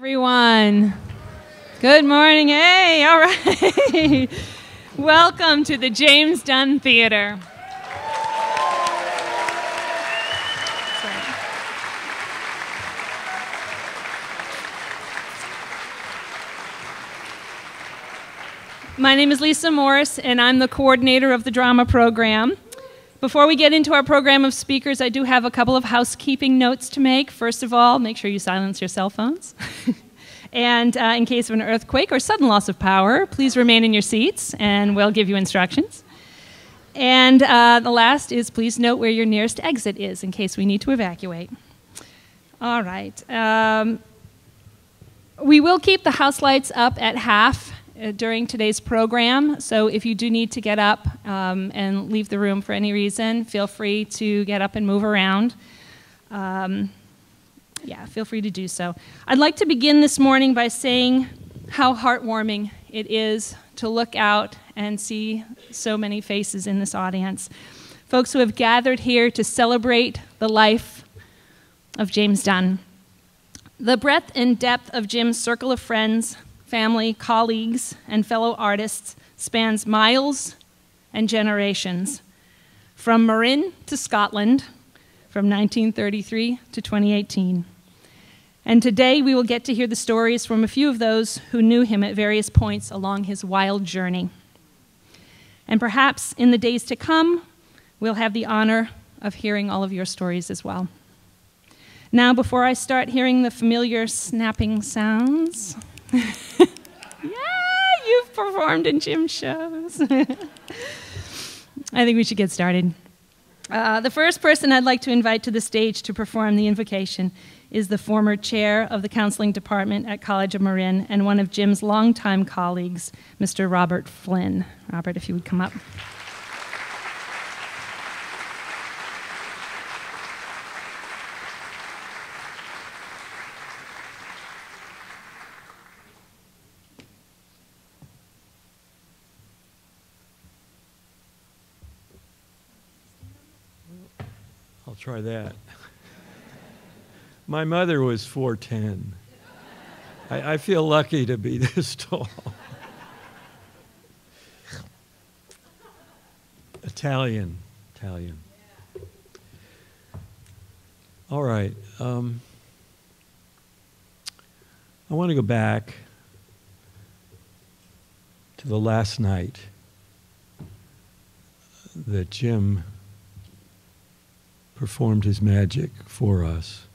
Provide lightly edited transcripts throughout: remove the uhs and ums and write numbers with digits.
Everyone, good morning. Hey, all right. Welcome to the James Dunn Theater. My name is Lisa Morris, and I'm the coordinator of the drama program. Before we get into our program of speakers, I do have a couple of housekeeping notes to make. First of all, make sure you silence your cell phones. And in case of an earthquake or sudden loss of power, please remain in your seats, and we'll give you instructions. And the last is please note where your nearest exit is in case we need to evacuate. All right. We will keep the house lights up at half during today's program, so if you do need to get up and leave the room for any reason, feel free to get up and move around. Yeah, feel free to do so. I'd like to begin this morning by saying how heartwarming it is to look out and see so many faces in this audience. Folks who have gathered here to celebrate the life of James Dunn. The breadth and depth of Jim's circle of friends, family, colleagues, and fellow artists spans miles and generations, from Marin to Scotland, from 1933 to 2018. And today we will get to hear the stories from a few of those who knew him at various points along his wild journey. And perhaps in the days to come, we'll have the honor of hearing all of your stories as well. Now, before I start hearing the familiar snapping sounds, yeah, you've performed in Jim's shows. I think we should get started. The first person I'd like to invite to the stage to perform the invocation is the former chair of the counseling department at College of Marin and one of Jim's longtime colleagues, Mr. Robert Flynn. Robert, if you would come up. I'll try that. My mother was 4'10". I feel lucky to be this tall. Italian. All right. I want to go back to the last night that Jim performed his magic for us.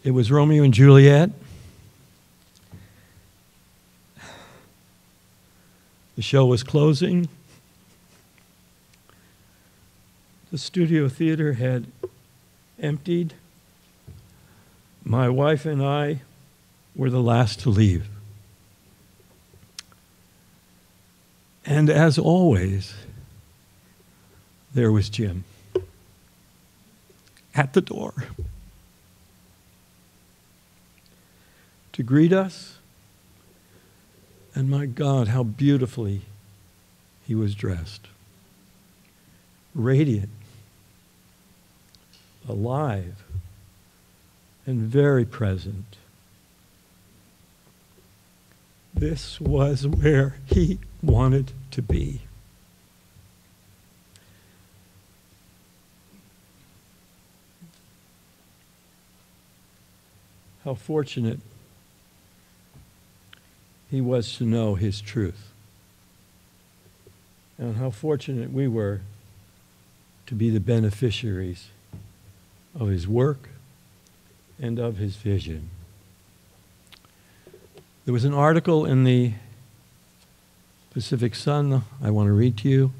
It was Romeo and Juliet. The show was closing. The studio theater had emptied. My wife and I were the last to leave. And as always, there was Jim at the door to greet us. And my God, how beautifully he was dressed. Radiant, alive, and very present. This was where he wanted to be. How fortunate he was to know his truth. And how fortunate we were to be the beneficiaries of his work and of his vision. There was an article in the Pacific Sun I want to read to you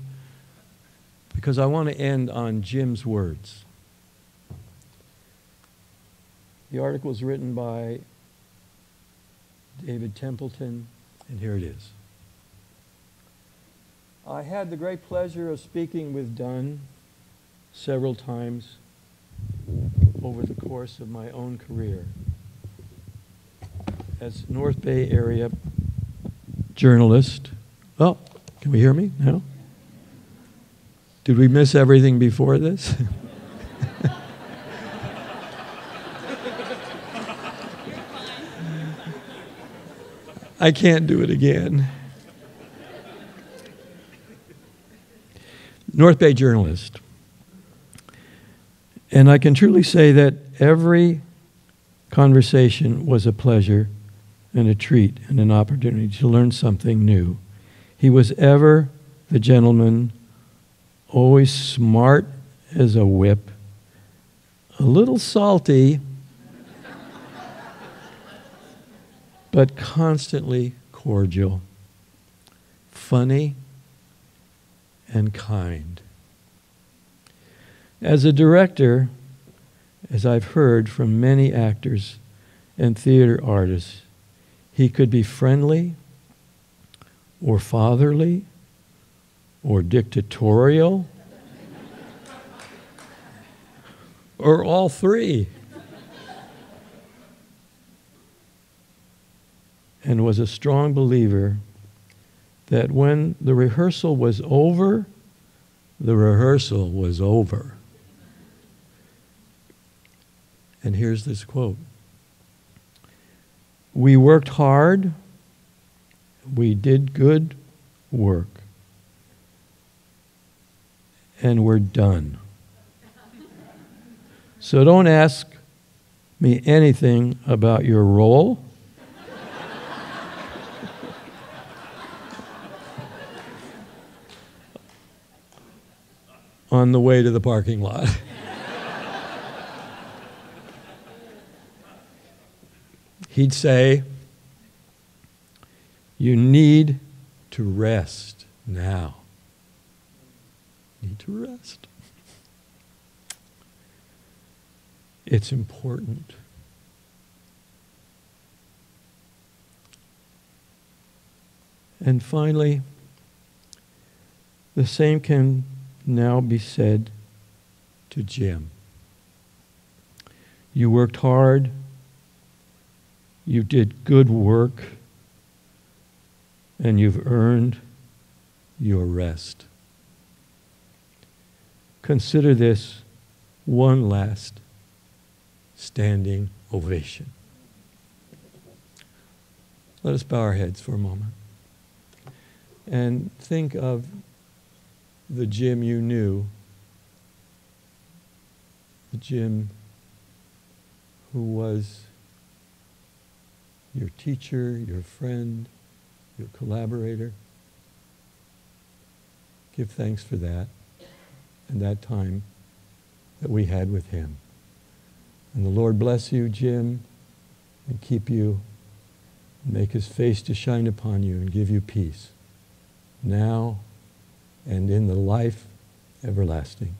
because I want to end on Jim's words. The article is written by David Templeton, and here it is. I had the great pleasure of speaking with Dunn several times over the course of my own career as North Bay area journalist. Oh, can we hear me now? Did we miss everything before this? I can't do it again. North Bay journalist. And I can truly say that every conversation was a pleasure and a treat and an opportunity to learn something new. He was ever the gentleman, always smart as a whip, a little salty, but constantly cordial, funny, and kind. As a director, as I've heard from many actors and theater artists, he could be friendly or fatherly or dictatorial or all three, and was a strong believer that when the rehearsal was over, the rehearsal was over. And here's this quote. We worked hard, we did good work, and we're done. So don't ask me anything about your role. On the way to the parking lot. He'd say, you need to rest now. Need to rest. It's important. And finally, the same can now be said to Jim. You worked hard. You did good work. And you've earned your rest. Consider this one last standing ovation. Let us bow our heads for a moment and think of the Jim you knew, the Jim who was your teacher, your friend, your collaborator. Give thanks for that and that time that we had with him. And the Lord bless you, Jim, and keep you, and make his face to shine upon you and give you peace, now and in the life everlasting.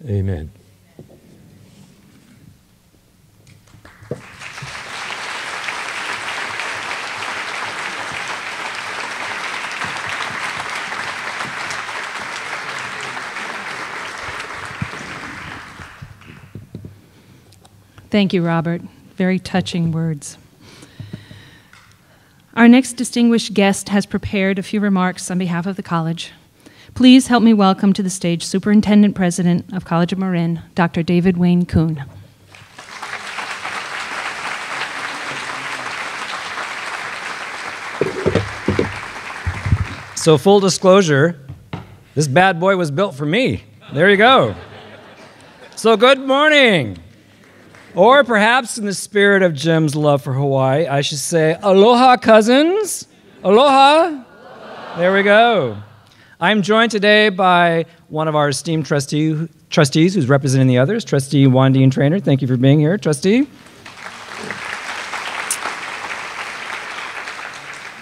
Amen. Thank you, Robert. Very touching words. Our next distinguished guest has prepared a few remarks on behalf of the college. Please help me welcome to the stage Superintendent President of College of Marin, Dr. David Wayne Kuhn. So full disclosure, this bad boy was built for me. There you go. So good morning. Or perhaps in the spirit of Jim's love for Hawaii, I should say, aloha, cousins. Aloha. Aloha. There we go. I'm joined today by one of our esteemed trustees who's representing the others, Trustee Wandine Traynor. Thank you for being here, Trustee.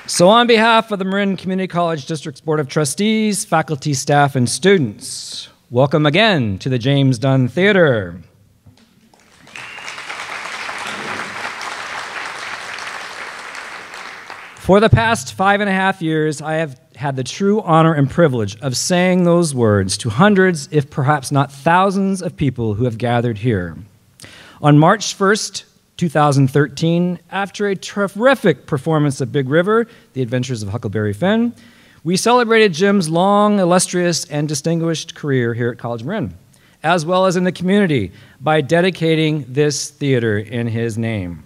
So on behalf of the Marin Community College District's Board of Trustees, faculty, staff, and students, welcome again to the James Dunn Theater. For the past 5.5 years, I have had the true honor and privilege of saying those words to hundreds, if perhaps not thousands, of people who have gathered here. On March 1st, 2013, after a terrific performance of Big River, The Adventures of Huckleberry Finn, we celebrated Jim's long, illustrious, and distinguished career here at College of Marin, as well as in the community, by dedicating this theater in his name.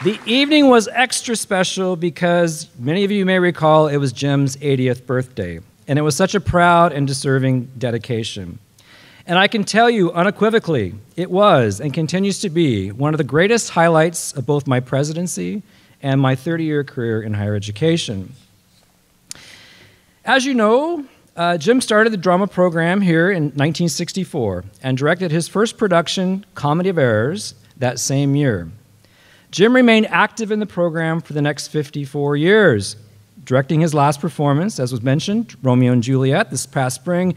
The evening was extra special because many of you may recall it was Jim's 80th birthday, and it was such a proud and deserving dedication. And I can tell you unequivocally, it was and continues to be one of the greatest highlights of both my presidency and my 30-year career in higher education. As you know, Jim started the drama program here in 1964 and directed his first production, Comedy of Errors, that same year. Jim remained active in the program for the next 54 years, directing his last performance, as was mentioned, Romeo and Juliet, this past spring,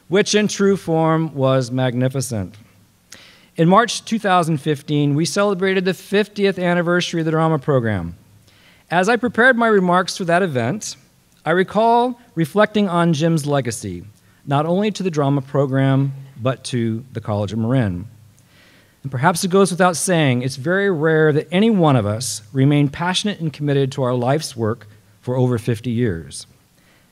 which in true form was magnificent. In March 2015, we celebrated the 50th anniversary of the drama program. As I prepared my remarks for that event, I recall reflecting on Jim's legacy, not only to the drama program, but to the College of Marin. And perhaps it goes without saying, it's very rare that any one of us remain passionate and committed to our life's work for over 50 years.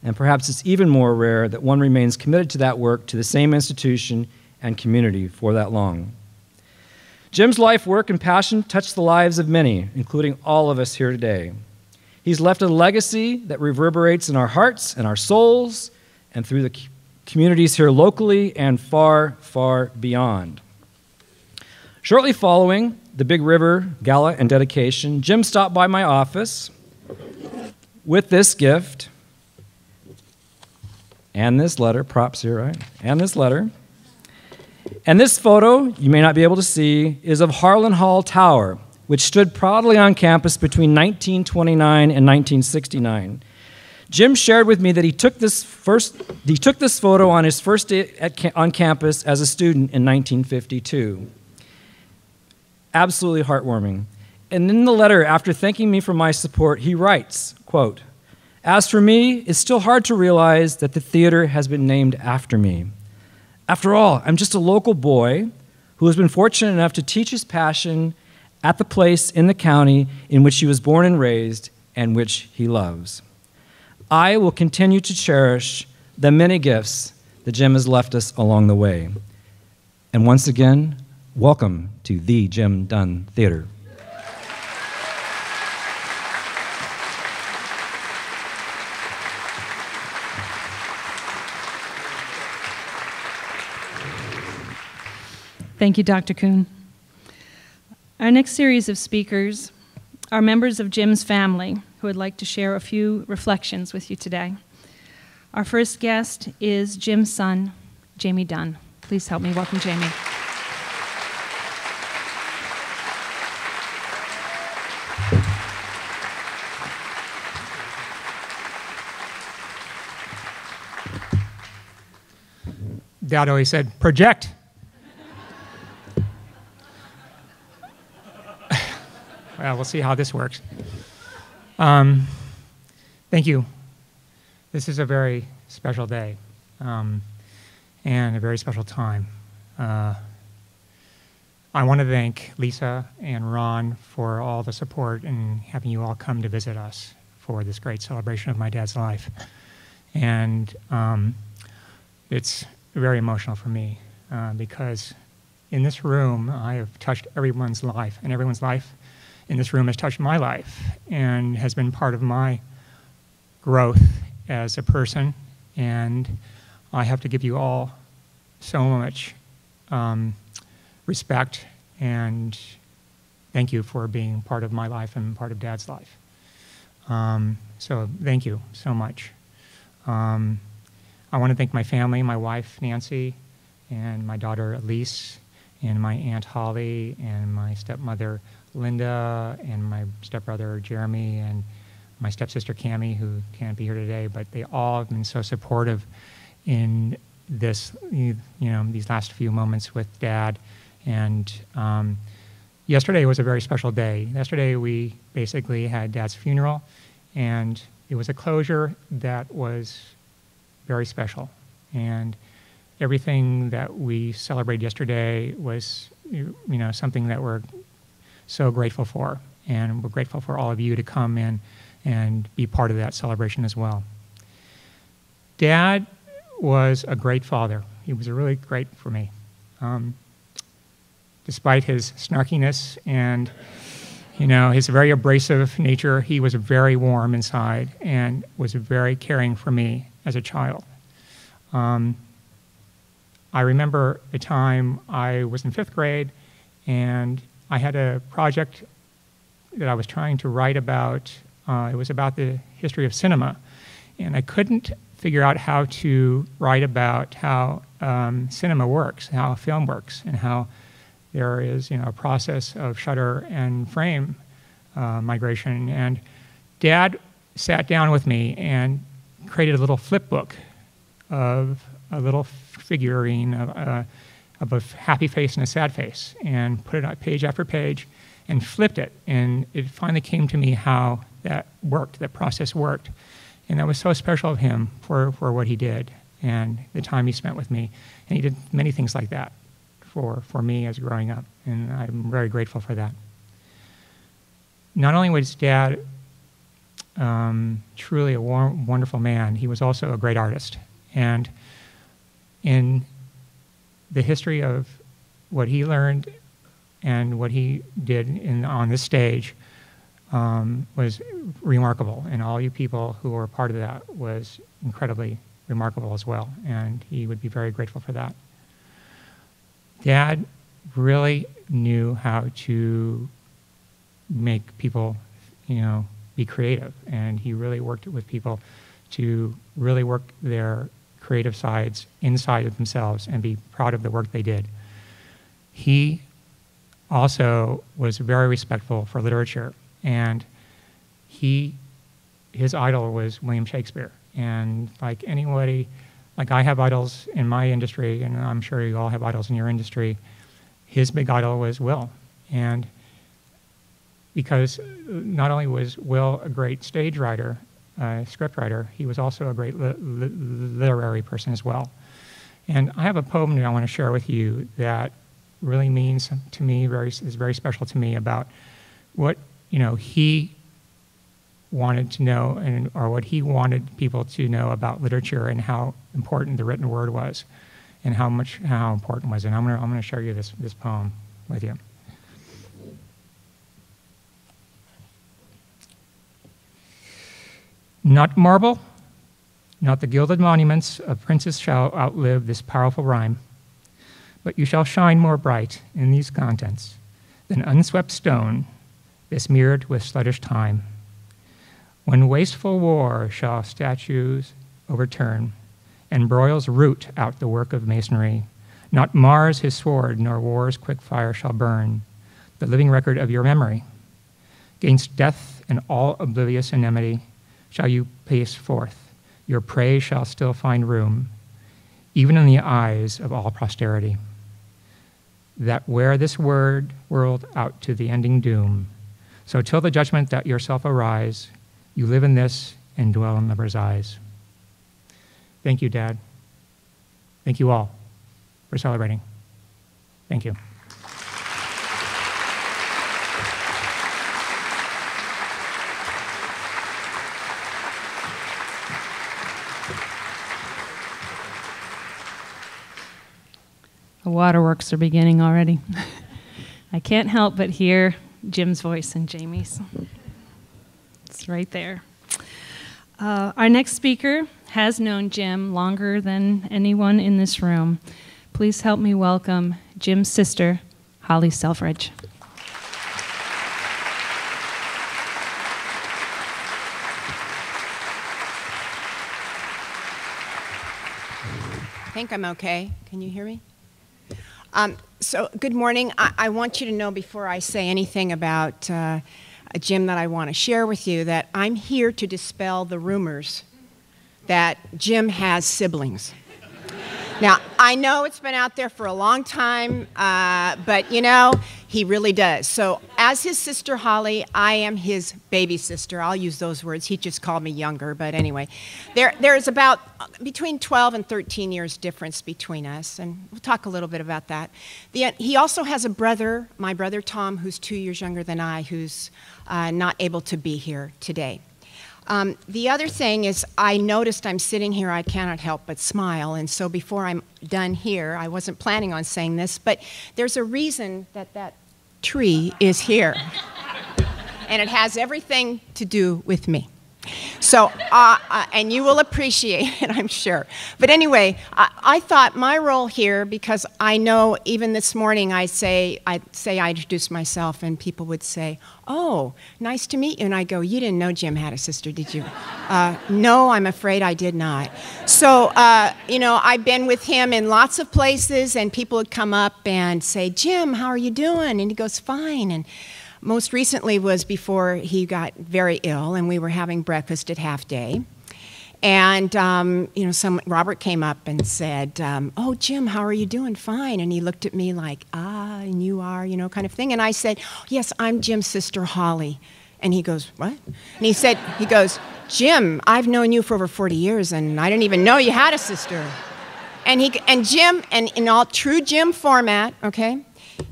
And perhaps it's even more rare that one remains committed to that work to the same institution and community for that long. Jim's life, work, and passion touched the lives of many, including all of us here today. He's left a legacy that reverberates in our hearts and our souls and through the communities here locally and far, far beyond. Shortly following the Big River Gala and dedication, Jim stopped by my office with this gift and this letter, props here, right? And this letter. And this photo, you may not be able to see, is of Harlan Hall Tower, which stood proudly on campus between 1929 and 1969. Jim shared with me that he took this photo on his first day on campus as a student in 1952. Absolutely heartwarming. And in the letter, after thanking me for my support, he writes, quote, "As for me, it's still hard to realize that the theater has been named after me. After all, I'm just a local boy who has been fortunate enough to teach his passion at the place in the county in which he was born and raised and which he loves. I will continue to cherish the many gifts that Jim has left us along the way. And once again, welcome to the Jim Dunn Theater." Thank you, Dr. Kuhn. Our next series of speakers are members of Jim's family who would like to share a few reflections with you today. Our first guest is Jim's son, Jamie Dunn. Please help me welcome Jamie. Dad always said, "Project." Well, we'll see how this works. Thank you. This is a very special day and a very special time. I want to thank Lisa and Ron for all the support and having you all come to visit us for this great celebration of my dad's life. And it's very emotional for me because in this room, I have touched everyone's life, and everyone's life in this room has touched my life and has been part of my growth as a person. And I have to give you all so much respect and thank you for being part of my life and part of Dad's life. So thank you so much. I want to thank my family, my wife, Nancy, and my daughter, Elise, and my Aunt Holly, and my stepmother, Linda, and my stepbrother, Jeremy, and my stepsister, Cammie, who can't be here today, but they all have been so supportive in this, these last few moments with Dad. And yesterday was a very special day. Yesterday we basically had Dad's funeral, and it was a closure that was very special. And everything that we celebrated yesterday was, something that we're so grateful for. And we're grateful for all of you to come in and be part of that celebration as well. Dad was a great father. He was really great for me. Despite his snarkiness and You know, his very abrasive nature, he was very warm inside and was very caring for me as a child. I remember a time I was in 5th grade and I had a project that I was trying to write about. It was about the history of cinema. And I couldn't figure out how to write about how cinema works, how film works, and how there is, you know, a process of shutter and frame migration. And Dad sat down with me and created a little flip book of a little figurine of a happy face and a sad face, and put it on page after page and flipped it. And it finally came to me how that worked, that process worked. And that was so special of him for what he did and the time he spent with me. And he did many things like that for me as growing up, and I'm very grateful for that. Not only was Dad truly a warm, wonderful man, he was also a great artist. And in the history of what he learned and what he did on this stage was remarkable. And all you people who were part of that was incredibly remarkable as well. And he would be very grateful for that. Dad really knew how to make people, you know, be creative. And he really worked with people to really work their creative sides inside of themselves and be proud of the work they did. He also was very respectful for literature, and his idol was William Shakespeare. And like anybody, like I have idols in my industry, and I'm sure you all have idols in your industry, his big idol was Will. And because not only was Will a great stage writer, script writer, he was also a great literary person as well. And I have a poem that I want to share with you that really means to me, is very special to me, about what, you know, he wanted to know, or what he wanted people to know about literature and how important the written word was, and how important was it. And I'm going to share you this poem with you. Not marble, not the gilded monuments of princes shall outlive this powerful rhyme, but you shall shine more bright in these contents than unswept stone, besmeared with sluggish time. When wasteful war shall statues overturn, and broils root out the work of masonry, not Mars his sword, nor war's quick fire shall burn the living record of your memory. Gainst death and all oblivious enmity shall you pace forth, your praise shall still find room, even in the eyes of all posterity. That wear this world out to the ending doom, so till the judgment that yourself arise, you live in this and dwell in lovers' eyes. Thank you, Dad. Thank you all for celebrating. Thank you. The waterworks are beginning already. I can't help but hear Jim's voice and Jamie's. It's right there. Our next speaker has known Jim longer than anyone in this room. Please help me welcome Jim's sister, Holly Selfridge. I think I'm okay. Can you hear me? So good morning. I want you to know before I say anything about Jim that I want to share with you that I'm here to dispel the rumors that Jim has siblings. Now, I know it's been out there for a long time, but you know, he really does. So as his sister Holly, I am his baby sister. I'll use those words. He just called me younger, but anyway. There is about between 12 and 13 years difference between us, and we'll talk a little bit about that. He also has a brother, my brother Tom, who's 2 years younger than I, who's not able to be here today. The other thing is I noticed I'm sitting here, I cannot help but smile, and so before I'm done here, I wasn't planning on saying this, but there's a reason that that tree is here. and it has everything to do with me. So, and you will appreciate it, I'm sure. But anyway, I thought my role here, because I know even this morning I introduce myself and people would say, "Oh, nice to meet you." And I go, "You didn't know Jim had a sister, did you?" No, I'm afraid I did not. So, you know, I've been with him in lots of places, and people would come up and say, "Jim, how are you doing?" And he goes, "Fine." And most recently was before he got very ill, and we were having breakfast at Half Day. And, you know, Robert came up and said, "Oh, Jim, how are you doing?" "Fine." And he looked at me like, "And you are," you know, kind of thing. And I said, "Yes, I'm Jim's sister, Holly." And he goes, "What?" And he goes, "Jim, I've known you for over 40 years, and I didn't even know you had a sister." And Jim, and in all true Jim format, okay,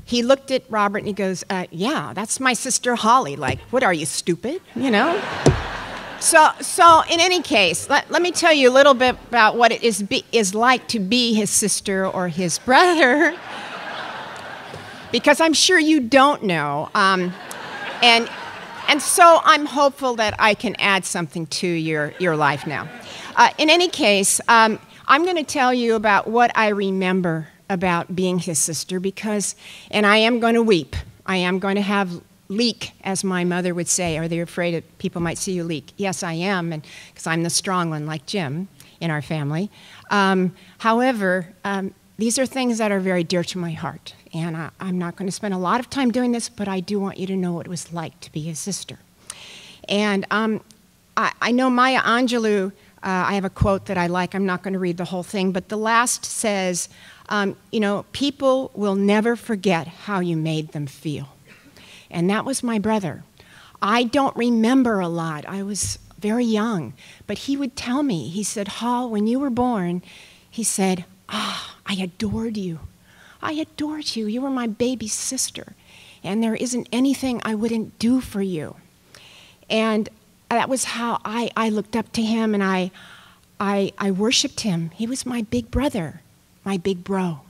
he looked at Robert and he goes, "Yeah, that's my sister Holly. Like, what are you, stupid?" You know? So in any case, let me tell you a little bit about what it is like to be his sister or his brother, because I'm sure you don't know. And so I'm hopeful that I can add something to your life now. In any case, I'm going to tell you about what I remember about being his sister, because, and I am going to weep. I am going to have leak, as my mother would say. Are they afraid that people might see you leak? Yes, I am, and because I'm the strong one, like Jim, in our family. However, these are things that are very dear to my heart, and I'm not going to spend a lot of time doing this, but I do want you to know what it was like to be his sister. And I know Maya Angelou, I have a quote that I like. I'm not going to read the whole thing, but the last says, you know, people will never forget how you made them feel. And that was my brother. I don't remember a lot. I was very young. But he would tell me, he said, "Hall, when you were born," he said, "I adored you. I adored you. You were my baby sister. And there isn't anything I wouldn't do for you." And that was how I looked up to him, and I worshiped him. He was my big brother, my big bro.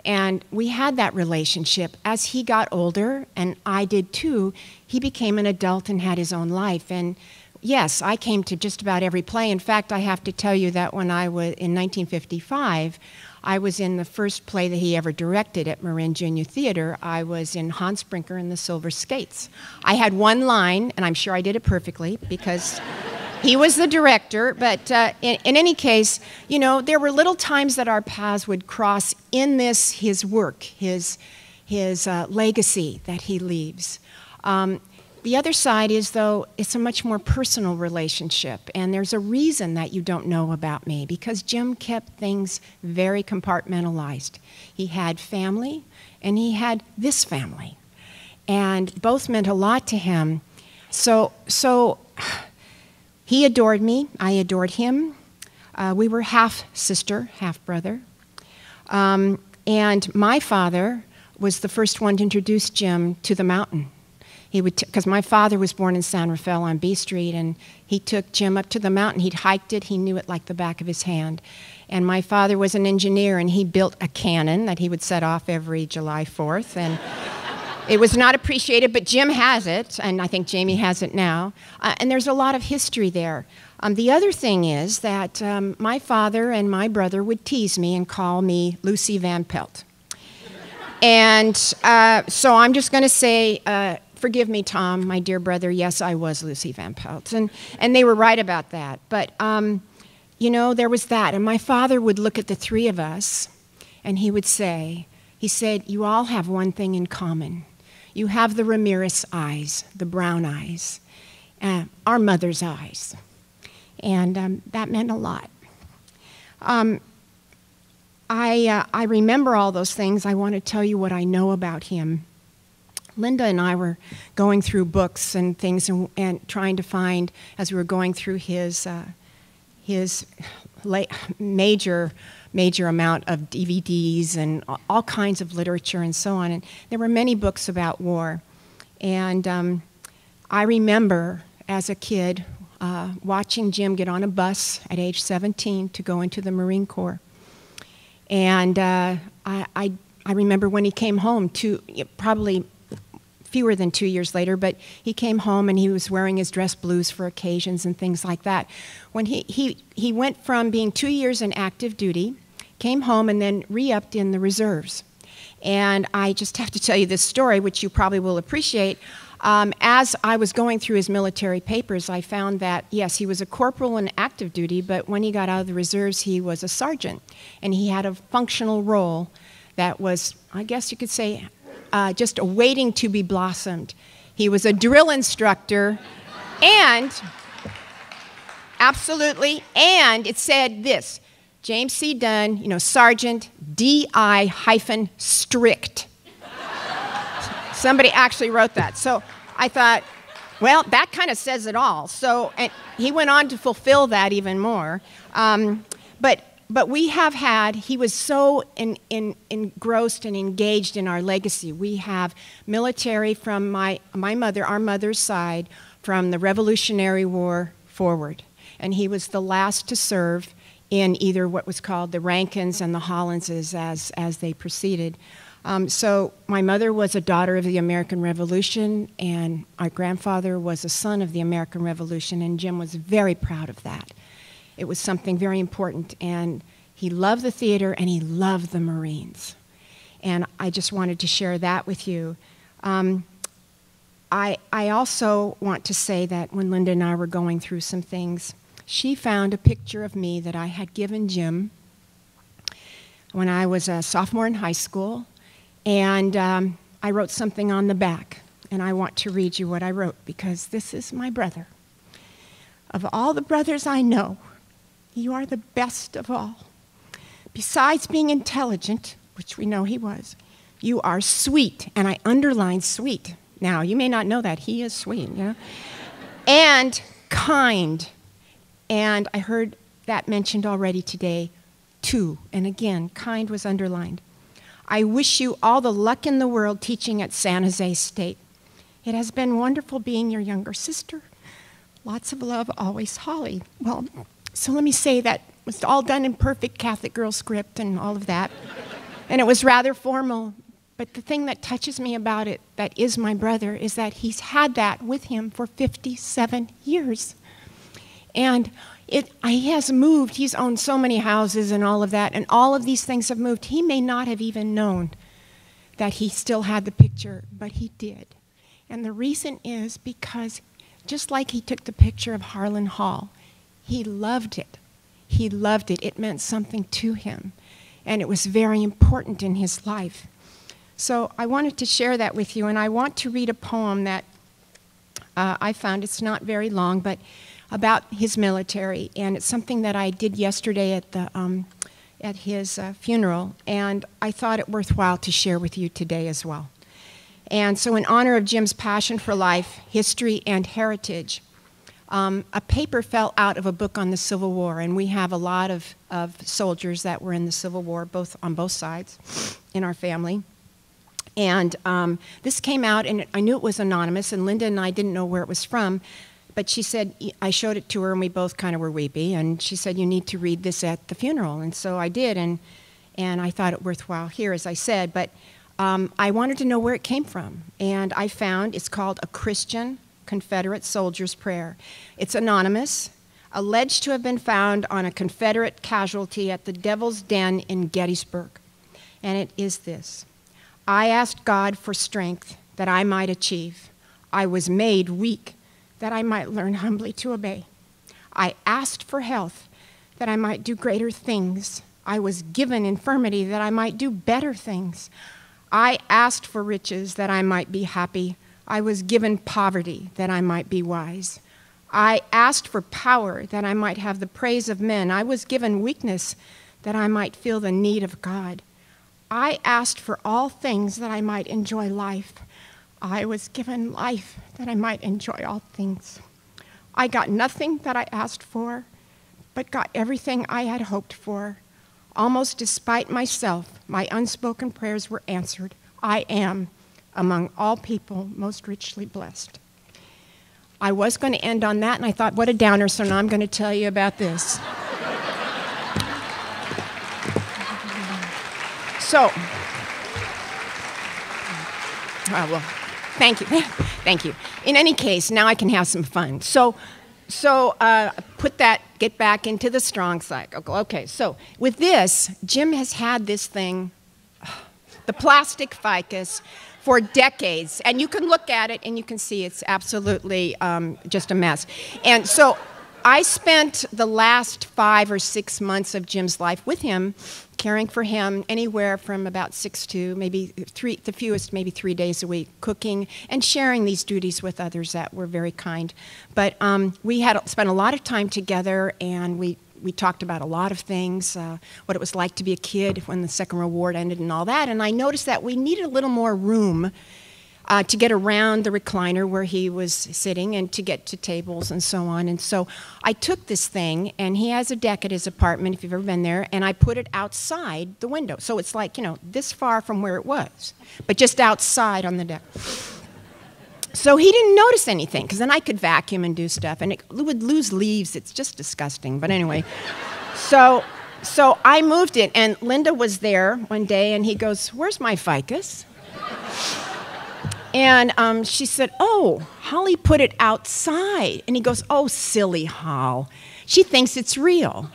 And we had that relationship. As he got older, and I did too, he became an adult and had his own life. And yes, I came to just about every play. In fact, I have to tell you that when I was in 1955, I was in the first play that he ever directed at Marin Junior Theater. I was in Hans Brinker and the Silver Skates. I had one line, and I'm sure I did it perfectly because he was the director, but in any case, you know, there were little times that our paths would cross in this, his work, his legacy that he leaves. The other side is, though, it's a much more personal relationship, and there's a reason that you don't know about me, because Jim kept things very compartmentalized. He had family, and he had this family, and both meant a lot to him. So he adored me. I adored him. We were half sister, half brother. And my father was the first one to introduce Jim to the mountain. He would, because my father was born in San Rafael on B Street, and he took Jim up to the mountain. He'd hiked it. He knew it like the back of his hand. And my father was an engineer, and he built a cannon that he would set off every July 4th. And it was not appreciated, but Jim has it, and I think Jamie has it now. And there's a lot of history there. The other thing is that my father and my brother would tease me and call me Lucy Van Pelt. And so I'm just going to say, forgive me, Tom, my dear brother, yes, I was Lucy Van Pelt. And they were right about that. But, you know, there was that. And my father would look at the three of us, and he would say, he said, "You all have one thing in common. You have the Ramirez eyes, the brown eyes, our mother's eyes." And that meant a lot. I remember all those things. I want to tell you what I know about him. Linda and I were going through books and things and trying to find, as we were going through his major amount of DVDs and all kinds of literature and so on. And there were many books about war. And I remember as a kid watching Jim get on a bus at age 17 to go into the Marine Corps. And I remember when he came home, probably fewer than 2 years later, but he came home and he was wearing his dress blues for occasions and things like that. When he went from being 2 years in active duty, came home, and then re-upped in the reserves. And I just have to tell you this story, which you probably will appreciate. As I was going through his military papers, I found that, yes, he was a corporal in active duty, but when he got out of the reserves, he was a sergeant. And he had a functional role that was, I guess you could say, just waiting to be blossomed. He was a drill instructor, and, absolutely, and it said this, James C. Dunn, Sergeant DI-strict. Somebody actually wrote that. So I thought, well, that kind of says it all. So, and he went on to fulfill that even more. But we have had, he was so engrossed and engaged in our legacy. We have military from our mother's side, from the Revolutionary War forward. And he was the last to serve in either what was called the Rankins and the Hollandses as they proceeded. So my mother was a daughter of the American Revolution, and our grandfather was a son of the American Revolution, and Jim was very proud of that. It was something very important, and he loved the theater, and he loved the Marines. And I just wanted to share that with you. I also want to say that when Linda and I were going through some things, she found a picture of me that I had given Jim when I was a sophomore in high school, and I wrote something on the back, and I want to read you what I wrote, because this is my brother. Of all the brothers I know, you are the best of all. Besides being intelligent, which we know he was, you are sweet, and I underline sweet. Now, you may not know that. He is sweet, and kind. And I heard that mentioned already today, too. And again, kind was underlined. I wish you all the luck in the world teaching at San Jose State. It has been wonderful being your younger sister. Lots of love, always, Holly. Well, so let me say that it was all done in perfect Catholic girl script and all of that. And it was rather formal. But the thing that touches me about it, that is my brother, is that he's had that with him for 57 years. And he has moved. He's owned so many houses and all of that, and all of these things have moved. He may not have even known that he still had the picture, but he did. And the reason is because just like he took the picture of Harlan Hall, he loved it. He loved it. It meant something to him, and it was very important in his life. So I wanted to share that with you, and I want to read a poem that I found. It's not very long, but about his military, and it's something that I did yesterday at his funeral, and I thought it worthwhile to share with you today as well. And so in honor of Jim's passion for life, history, and heritage, a paper fell out of a book on the Civil War, and we have a lot of soldiers that were in the Civil War, on both sides in our family. And this came out, and I knew it was anonymous, and Linda and I didn't know where it was from. But she said, I showed it to her, and we both kind of were weepy, and she said, you need to read this at the funeral. And so I did, and I thought it worthwhile here, as I said. But I wanted to know where it came from, and I found it's called A Christian Confederate Soldier's Prayer. It's anonymous, alleged to have been found on a Confederate casualty at the Devil's Den in Gettysburg. And it is this: I asked God for strength that I might achieve. I was made weak that I might learn humbly to obey. I asked for health, that I might do greater things. I was given infirmity, that I might do better things. I asked for riches, that I might be happy. I was given poverty, that I might be wise. I asked for power, that I might have the praise of men. I was given weakness, that I might feel the need of God. I asked for all things, that I might enjoy life. I was given life, that I might enjoy all things. I got nothing that I asked for, but got everything I had hoped for. Almost despite myself, my unspoken prayers were answered. I am, among all people, most richly blessed. I was going to end on that, and I thought, what a downer, so now I'm going to tell you about this. So, well, Thank you. Thank you. In any case, now I can have some fun. Get back into the strong side. Okay, so with this, Jim has had this thing, the plastic ficus, for decades. And you can look at it and you can see it's absolutely just a mess. And so I spent the last 5 or 6 months of Jim's life with him, caring for him anywhere from about 6 to maybe 3, the fewest, maybe 3 days a week, cooking and sharing these duties with others that were very kind. But we had spent a lot of time together, and we talked about a lot of things, what it was like to be a kid when the Second World War ended and all that. And I noticed that we needed a little more room to get around the recliner where he was sitting and to get to tables and so on. And so I took this thing, and he has a deck at his apartment, if you've ever been there, and I put it outside the window. So it's like, this far from where it was, but just outside on the deck. So he didn't notice anything, because then I could vacuum and do stuff, and it would lose leaves. It's just disgusting. But anyway, so I moved it, and Linda was there one day, and he goes, "Where's my ficus?" And she said, "Oh, Holly put it outside." And he goes, "Oh, silly Hol. She thinks it's real."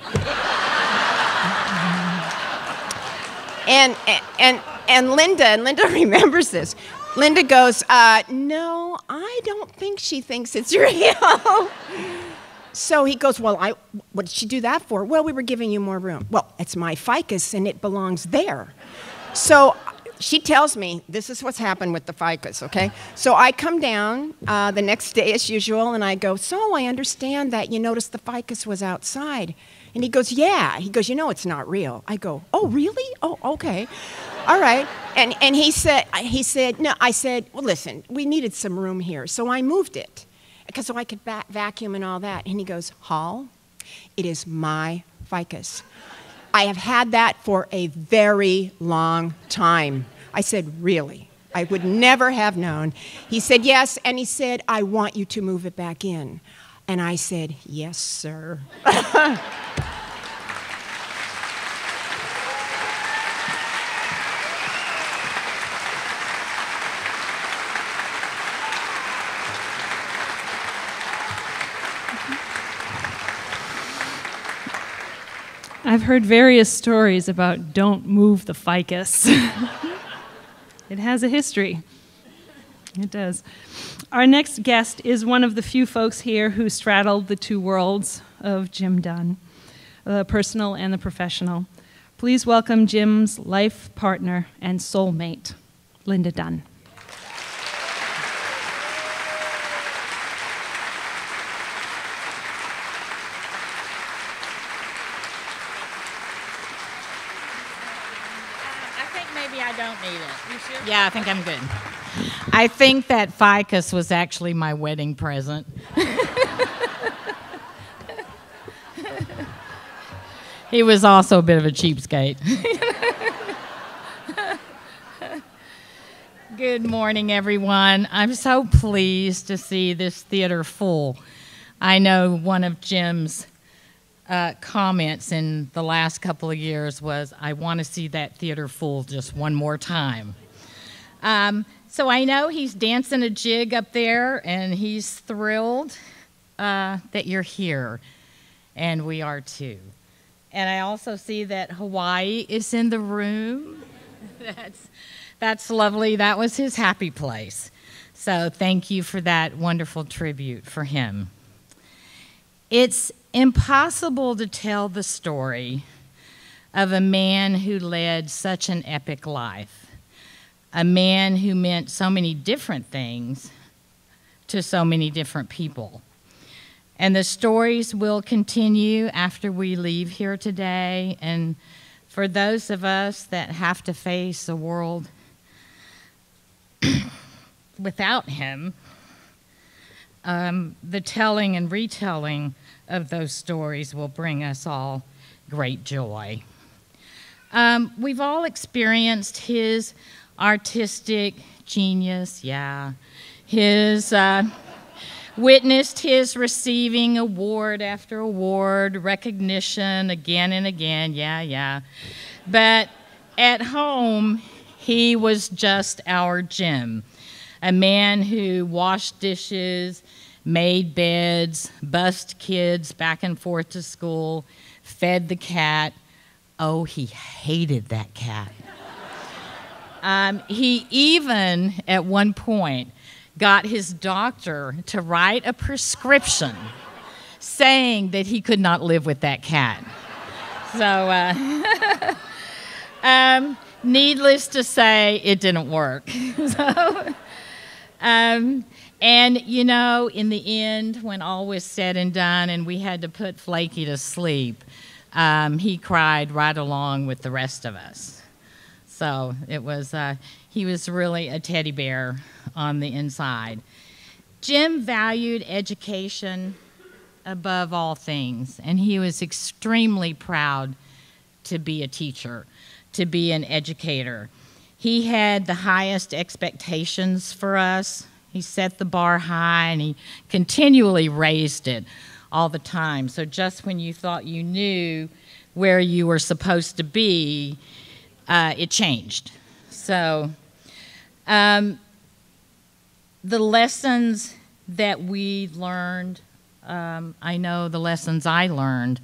and Linda remembers this. Linda goes, "No, I don't think she thinks it's real." So he goes, "Well, what did she do that for?" "Well, we were giving you more room." "Well, it's my ficus and it belongs there." So she tells me, this is what's happened with the ficus, okay? So I come down the next day as usual, and I go, "So I understand that you noticed the ficus was outside." And he goes, "Yeah." He goes, "It's not real." I go, "Oh, really? Oh, okay. All right." And he said, "No." I said, "Well, listen, we needed some room here." So I moved it, so I could vacuum and all that. And he goes, "Hol, it is my ficus. I have had that for a very long time." I said, "Really?" I would never have known. He said, "Yes." And he said, "I want you to move it back in." And I said, "Yes, sir." I've heard various stories about don't move the ficus. It has a history. It does. Our next guest is one of the few folks here who straddled the two worlds of Jim Dunn, the personal and the professional. Please welcome Jim's life partner and soulmate, Linda Dunn. I don't need it. You sure? Yeah, I think I'm good. I think that ficus was actually my wedding present. He was also a bit of a cheapskate. Good morning, everyone. I'm so pleased to see this theater full. I know one of Jim's comments in the last couple of years was, "I want to see that theater full just one more time." So I know he's dancing a jig up there, and he's thrilled that you're here, and we are too. And I also see that Hawaii is in the room. That's lovely. That was his happy place. So thank you for that wonderful tribute for him. It's impossible to tell the story of a man who led such an epic life, a man who meant so many different things to so many different people. And the stories will continue after we leave here today. And for those of us that have to face a world without him, the telling and retelling of those stories will bring us all great joy. We've all experienced his artistic genius, his witnessed his receiving award after award, recognition again and again, But at home, he was just our Jim, a man who washed dishes, made beds, bussed kids back and forth to school, fed the cat. Oh, he hated that cat. He even, at one point, got his doctor to write a prescription saying that he could not live with that cat. So, needless to say, it didn't work. So, and, you know, in the end, when all was said and done and we had to put Flaky to sleep, he cried right along with the rest of us. So it was, he was really a teddy bear on the inside. Jim valued education above all things, and he was extremely proud to be a teacher, to be an educator. He had the highest expectations for us. He set the bar high, and he continually raised it all the time. So just when you thought you knew where you were supposed to be, it changed. So the lessons that we learned, I know the lessons I learned,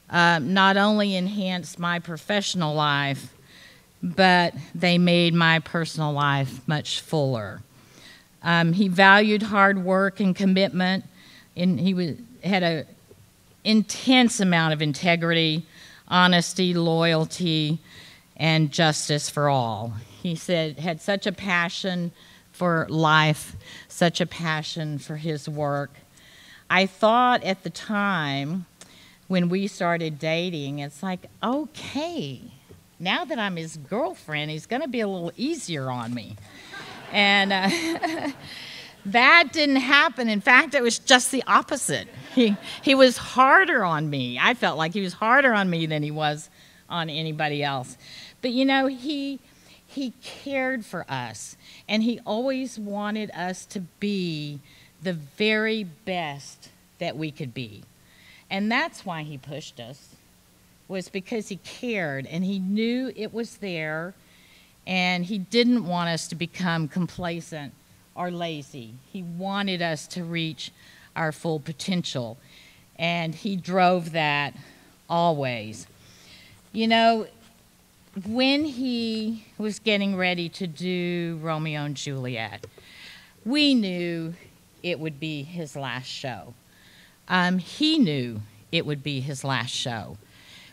not only enhanced my professional life, but they made my personal life much fuller. He valued hard work and commitment, and he had an intense amount of integrity, honesty, loyalty, and justice for all. He said, had such a passion for life, such a passion for his work. I thought at the time when we started dating, it's like, okay, now that I'm his girlfriend, he's going to be a little easier on me. And that didn't happen. In fact, it was just the opposite. He was harder on me. I felt like he was harder on me than he was on anybody else. But, you know, he cared for us, and he always wanted us to be the very best that we could be. And that's why he pushed us, was because he cared, and he knew it was there, and he didn't want us to become complacent or lazy. He wanted us to reach our full potential, and he drove that always. You know, when he was getting ready to do Romeo and Juliet, we knew it would be his last show. He knew it would be his last show.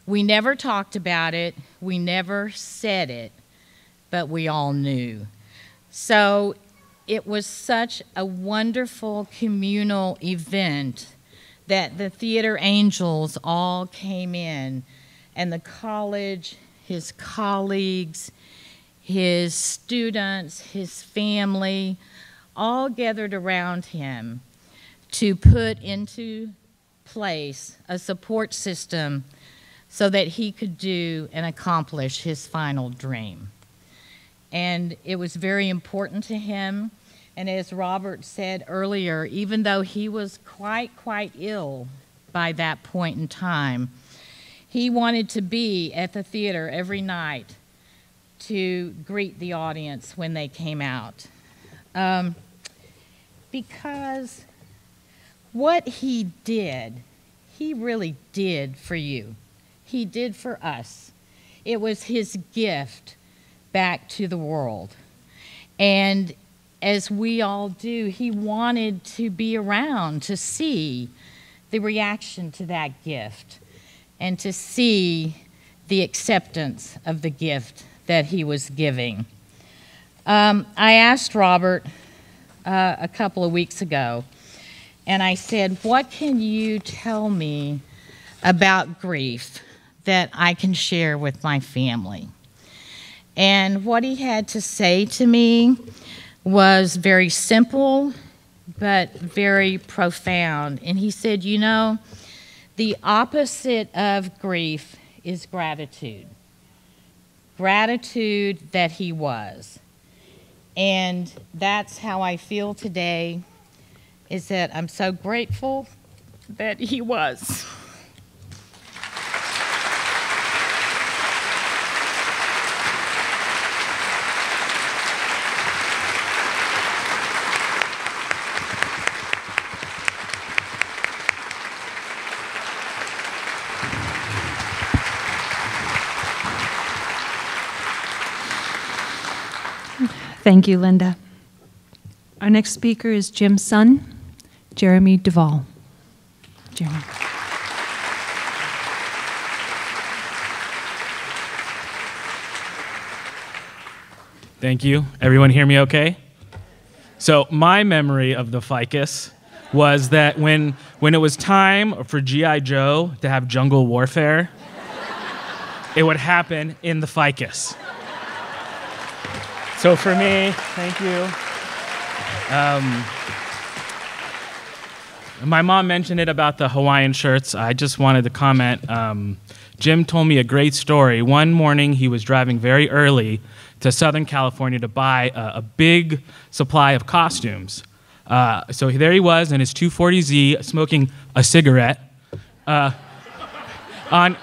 We never talked about it, we never said it, but we all knew. So it was such a wonderful communal event that the theater angels all came in, and the college, his colleagues, his students, his family, all gathered around him to put into place a support system so that he could do and accomplish his final dream. And it was very important to him. And as Robert said earlier, even though he was quite ill by that point in time, he wanted to be at the theater every night to greet the audience when they came out. Because what he did, he really did for you. He did for us. It was his gift back to the world. And as we all do, he wanted to be around to see the reaction to that gift and to see the acceptance of the gift that he was giving. I asked Robert a couple of weeks ago, and I said, what can you tell me about grief that I can share with my family? And what he had to say to me was very simple, but very profound. And he said, you know, the opposite of grief is gratitude. Gratitude that he was. And that's how I feel today, is that I'm so grateful that he was. Thank you, Linda. Our next speaker is Jim's son, Jeremy Duvall. Jeremy. Thank you. Everyone hear me okay? So my memory of the ficus was that when it was time for G.I. Joe to have jungle warfare, it would happen in the ficus. So for me, thank you. My mom mentioned it about the Hawaiian shirts. I just wanted to comment. Jim told me a great story. One morning, he was driving very early to Southern California to buy a big supply of costumes. So there he was in his 240Z smoking a cigarette on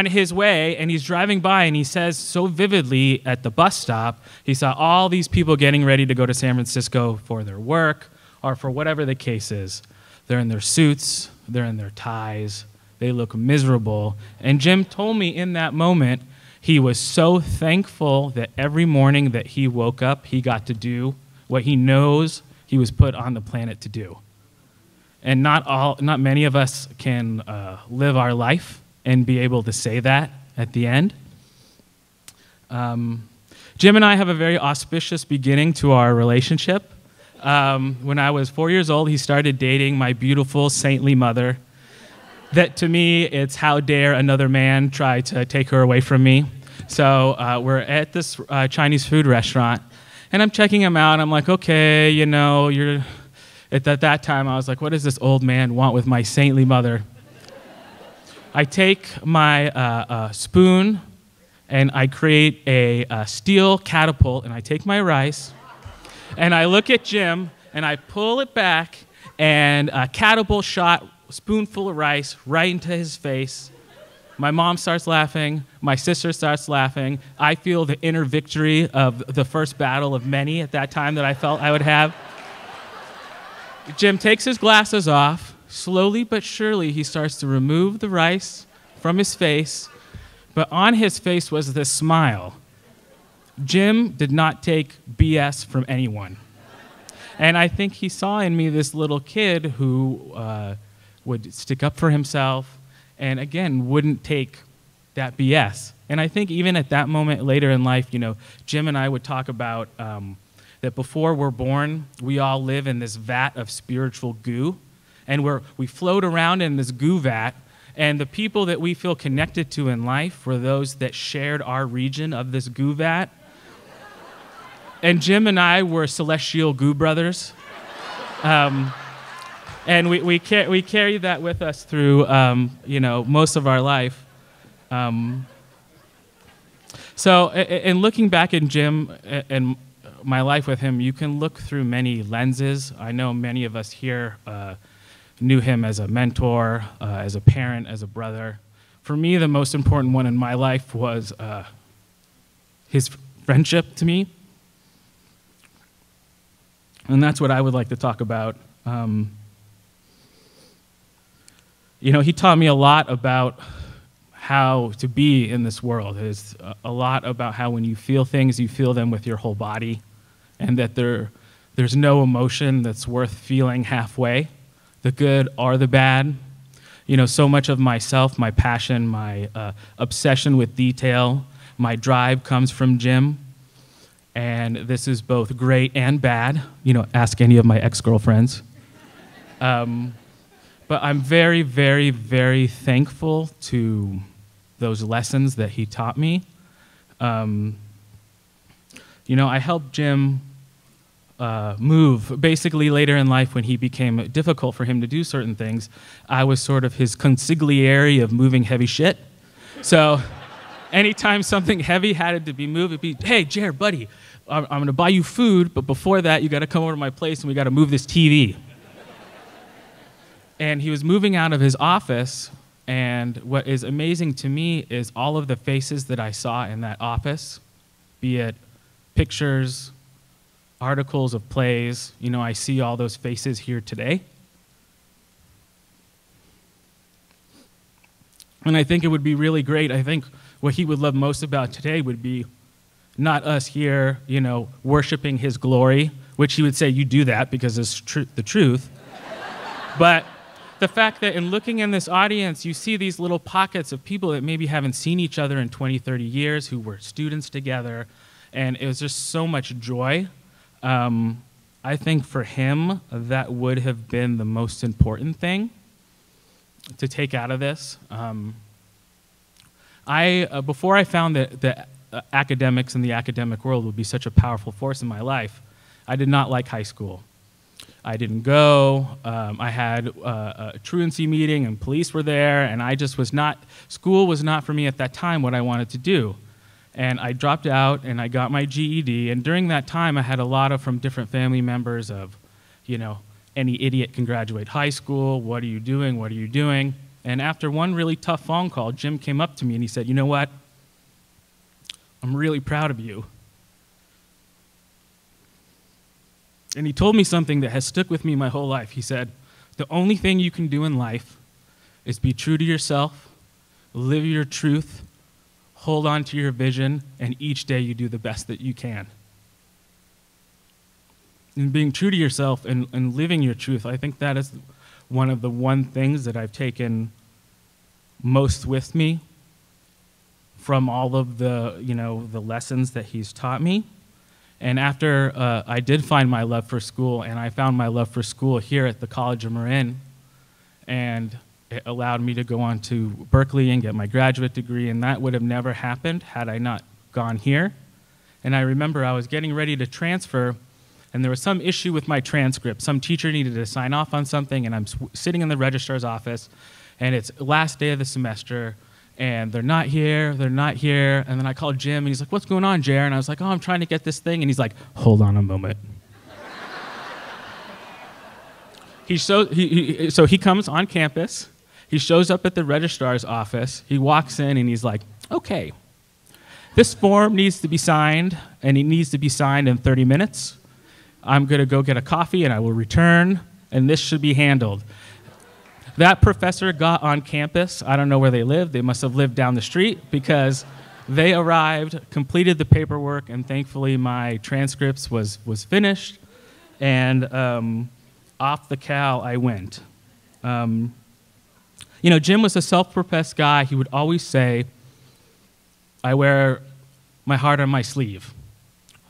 his way, and he's driving by, and he says so vividly at the bus stop, he saw all these people getting ready to go to San Francisco for their work or for whatever the case is. They're in their suits, they're in their ties, they look miserable. And Jim told me in that moment, he was so thankful that every morning that he woke up, he got to do what he knows he was put on the planet to do. And not many of us can live our life and be able to say that at the end. Jim and I have a very auspicious beginning to our relationship. When I was 4 years old, he started dating my beautiful, saintly mother. That to me, it's how dare another man try to take her away from me. So we're at this Chinese food restaurant, and I'm checking him out. I'm like, okay, you know, at that time, I was like, what does this old man want with my saintly mother? I take my spoon, and I create a steel catapult, and I take my rice, and I look at Jim, and I pull it back, and a catapult shot, spoonful of rice right into his face. My mom starts laughing. My sister starts laughing. I feel the inner victory of the first battle of many at that time that I felt I would have. Jim takes his glasses off. Slowly but surely, he starts to remove the rice from his face. But on his face was this smile. Jim did not take BS from anyone. And I think he saw in me this little kid who would stick up for himself and, again, wouldn't take that BS. And I think even at that moment later in life, you know, Jim and I would talk about that before we're born, we all live in this vat of spiritual goo. And we float around in this goo vat, and the people that we feel connected to in life were those that shared our region of this goo vat. And Jim and I were celestial goo brothers. And we carry that with us through, you know, most of our life. So in looking back at Jim and my life with him, you can look through many lenses. I know many of us here knew him as a mentor, as a parent, as a brother. For me, the most important one in my life was his friendship to me. And that's what I would like to talk about. You know, he taught me a lot about how to be in this world. It's a lot about how when you feel things, you feel them with your whole body, and that there's no emotion that's worth feeling halfway, the good or the bad. You know, so much of myself, my passion, my obsession with detail, my drive comes from Jim. And this is both great and bad. You know, ask any of my ex-girlfriends. But I'm very, very, very thankful to those lessons that he taught me. You know, I helped Jim move. Basically, later in life, when he became difficult for him to do certain things, I was sort of his consigliere of moving heavy shit. So anytime something heavy had to be moved, it'd be, hey, Jared, buddy, I'm going to buy you food, but before that, you got to come over to my place and we got to move this TV. And he was moving out of his office, and what is amazing to me is all of the faces that I saw in that office, be it pictures, articles of plays. You know, I see all those faces here today. And I think it would be really great. I think what he would love most about today would be not us here, worshiping his glory, which he would say, you do that because it's the truth. But the fact that in looking in this audience, you see these little pockets of people that maybe haven't seen each other in 20, 30 years, who were students together, and it was just so much joy. I think for him, that would have been the most important thing to take out of this. Before I found that academics and the academic world would be such a powerful force in my life, I did not like high school. I didn't go. I had a truancy meeting and police were there, and I just was not, school was not for me at that time what I wanted to do. And I dropped out and I got my GED, and during that time I had a lot from different family members of, any idiot can graduate high school, what are you doing, what are you doing? And after one really tough phone call, Jim came up to me and he said, you know what? I'm really proud of you. And he told me something that has stuck with me my whole life. He said, the only thing you can do in life is be true to yourself, live your truth, hold on to your vision, and each day you do the best that you can. And being true to yourself and living your truth, I think that is one of the things that I've taken most with me from all of the, the lessons that he's taught me. And after I did find my love for school, and I found my love for school here at the College of Marin, and it allowed me to go on to Berkeley and get my graduate degree, and that would have never happened had I not gone here. And I remember I was getting ready to transfer, and there was some issue with my transcript. Some teacher needed to sign off on something, and I'm sitting in the registrar's office, and it's the last day of the semester, and they're not here, and then I called Jim, and he's like, what's going on, Jer? And I was like, oh, I'm trying to get this thing, and he's like, hold on a moment. So he comes on campus, he shows up at the registrar's office, he walks in, and he's like, okay, this form needs to be signed, and it needs to be signed in 30 minutes. I'm gonna go get a coffee, and I will return, and this should be handled. That professor got on campus. I don't know where they lived. They must have lived down the street, because they arrived, completed the paperwork, and thankfully my transcripts was finished, and off the Cal I went. Jim was a self-professed guy. He would always say, I wear my heart on my sleeve.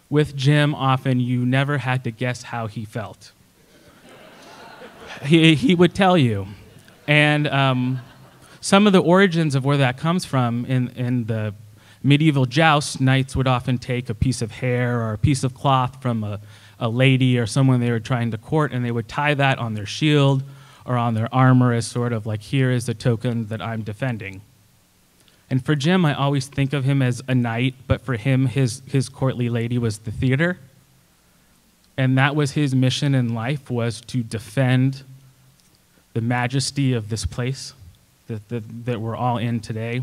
With Jim, often you never had to guess how he felt. He would tell you. And some of the origins of where that comes from, in the medieval joust, knights would often take a piece of hair or a piece of cloth from a lady or someone they were trying to court, and they would tie that on their shield or on their armor as sort of like, here is the token that I'm defending. And for Jim, I always think of him as a knight, but for him, his courtly lady was the theater. And that was his mission in life, was to defend the majesty of this place that we're all in today.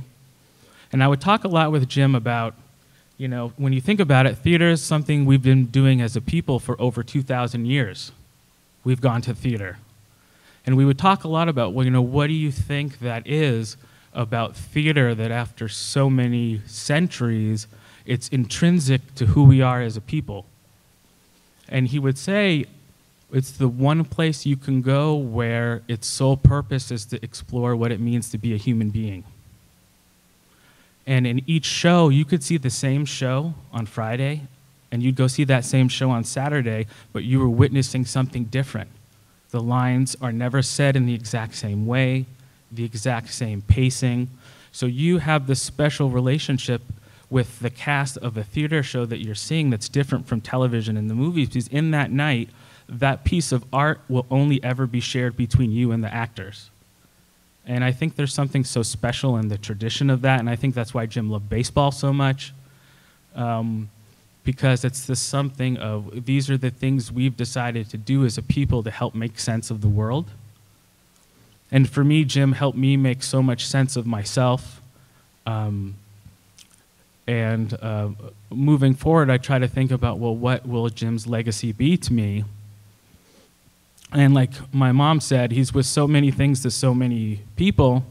And I would talk a lot with Jim about, when you think about it, theater is something we've been doing as a people for over 2,000 years. We've gone to theater. And we would talk a lot about, what do you think that is about theater, that after so many centuries, it's intrinsic to who we are as a people? And he would say, it's the one place you can go where its sole purpose is to explore what it means to be a human being. And in each show, you could see the same show on Friday, and you'd go see that same show on Saturday, but you were witnessing something different. The lines are never said in the exact same way, the exact same pacing. So you have this special relationship with the cast of a theater show that you're seeing that's different from television and the movies, because in that night, that piece of art will only ever be shared between you and the actors. And I think there's something so special in the tradition of that, and I think that's why Jim loved baseball so much, because it's this something of, these are the things we've decided to do as a people to help make sense of the world. And for me, Jim helped me make so much sense of myself. Moving forward, I try to think about, well, what will Jim's legacy be to me? And like my mom said, he's with so many things to so many people.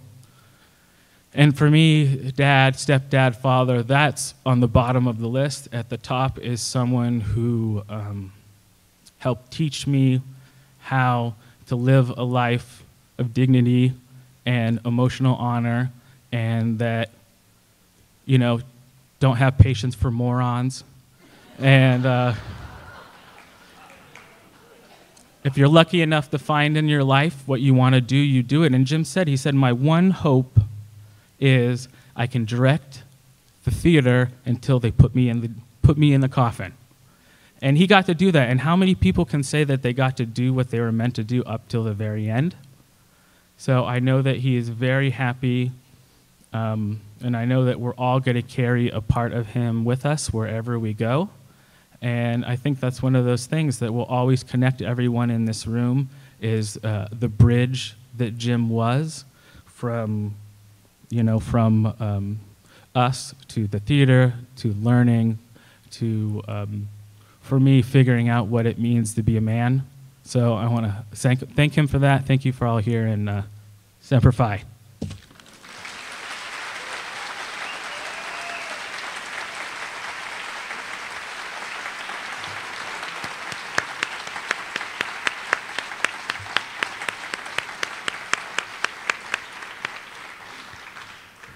And for me, dad, stepdad, father, that's on the bottom of the list. At the top is someone who helped teach me how to live a life of dignity and emotional honor, and that, you know, don't have patience for morons. And if you're lucky enough to find in your life what you want to do, you do it. And Jim said, he said, my one hope is I can direct the theater until they put me in the coffin. And he got to do that. And how many people can say that they got to do what they were meant to do up till the very end? So I know that he is very happy, and I know that we're all going to carry a part of him with us wherever we go. And I think that's one of those things that will always connect everyone in this room, is the bridge that Jim was from, you know, from us to the theater, to learning, to, for me, figuring out what it means to be a man. So I want to thank him for that. Thank you for all here, and Semper Fi.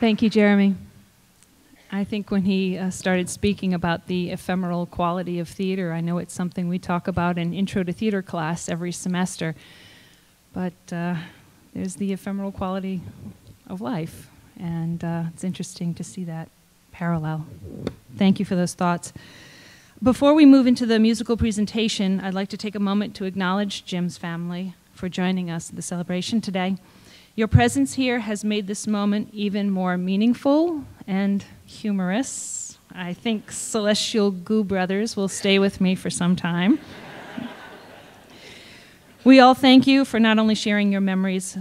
Thank you, Jeremy. I think when he started speaking about the ephemeral quality of theater, I know it's something we talk about in Intro to Theater class every semester, but there's the ephemeral quality of life, and it's interesting to see that parallel. Thank you for those thoughts. Before we move into the musical presentation, I'd like to take a moment to acknowledge Jim's family for joining us at the celebration today. Your presence here has made this moment even more meaningful and humorous. I think Celestial Goo Brothers will stay with me for some time. We all thank you for not only sharing your memories,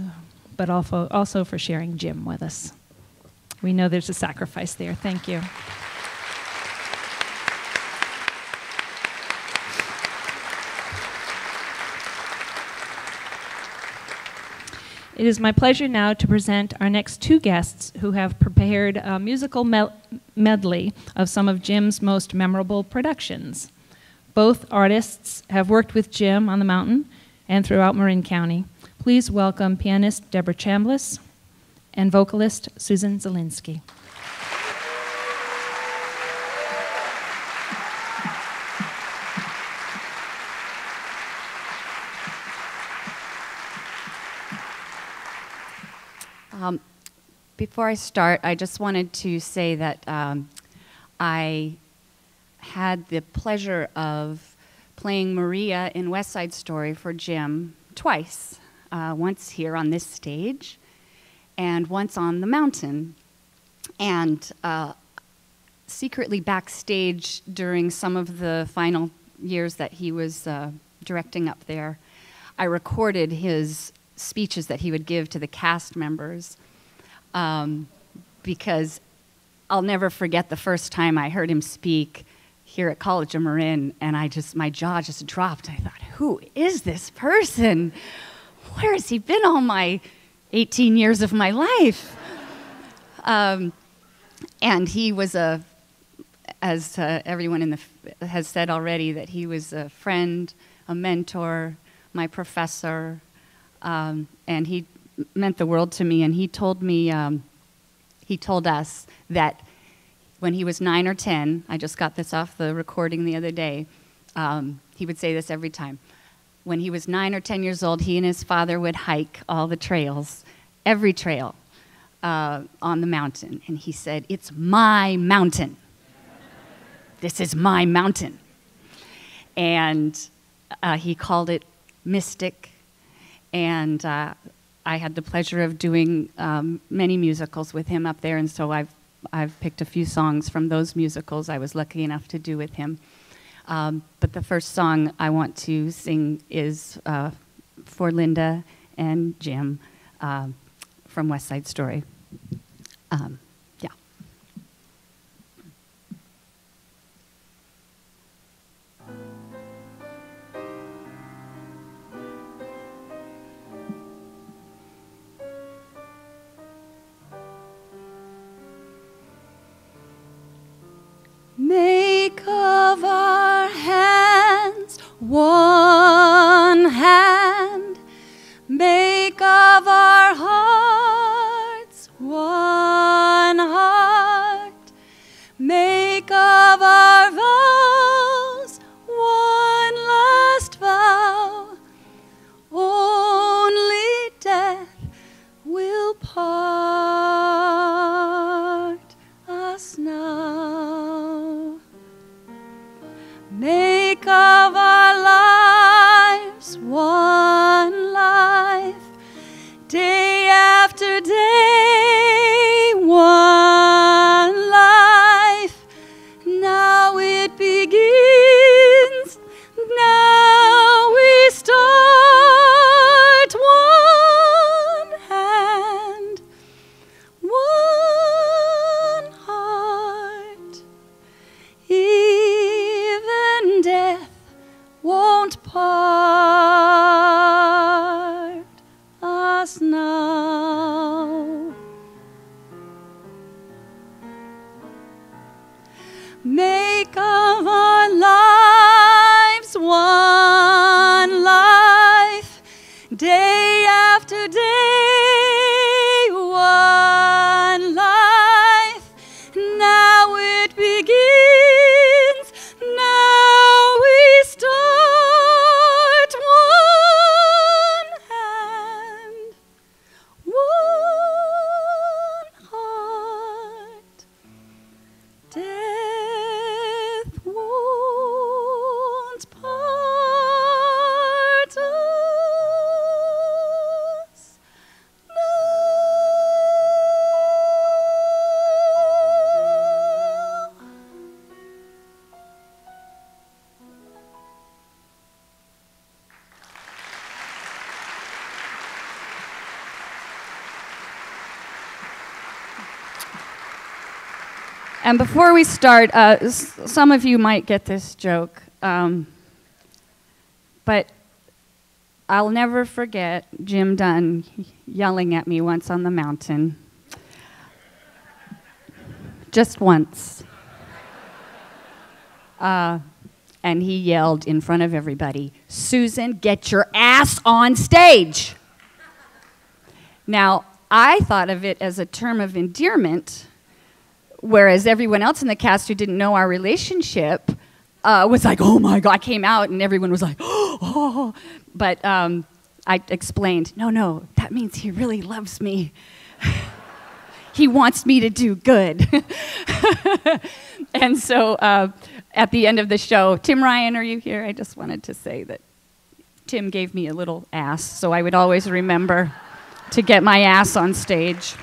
but also for sharing Jim with us. We know there's a sacrifice there. Thank you. It is my pleasure now to present our next two guests who have prepared a musical medley of some of Jim's most memorable productions. Both artists have worked with Jim on the mountain and throughout Marin County. Please welcome pianist Deborah Chambliss and vocalist Susan Zielinski. Before I start, I just wanted to say that I had the pleasure of playing Maria in West Side Story for Jim twice, once here on this stage and once on the mountain. And secretly backstage during some of the final years that he was directing up there, I recorded his speeches that he would give to the cast members, because I'll never forget the first time I heard him speak here at College of Marin, and my jaw just dropped. I thought, who is this person? Where has he been all my 18 years of my life? And he was as everyone has said already, that he was a friend, a mentor, my professor, and he meant the world to me. And he told me, he told us that when he was 9 or 10, I just got this off the recording the other day, he would say this every time. When he was 9 or 10 years old, he and his father would hike all the trails, every trail on the mountain. And he said, "It's my mountain. This is my mountain." And he called it Mystic. And I had the pleasure of doing many musicals with him up there, and so I've picked a few songs from those musicals I was lucky enough to do with him. But the first song I want to sing is for Linda and Jim from West Side Story. Yeah. part us now. Make of our lives one life, day after day, one life. Now it begins, now we start. One hand, one heart. Even death won't part us now. Make of our lives one life, day after day, one life. Now it begins, now we start. One hand, one heart. Death won't part us now. And before we start, some of you might get this joke, but I'll never forget Jim Dunn yelling at me once on the mountain. Just once. And he yelled in front of everybody, "Susan, get your ass on stage." Now, I thought of it as a term of endearment, whereas everyone else in the cast who didn't know our relationship was like, "Oh my God," I came out and everyone was like, "Oh." But I explained, no, that means he really loves me. He wants me to do good. And so at the end of the show, Tim Ryan, are you here? I just wanted to say that Tim gave me a little ass, so I would always remember to get my ass on stage.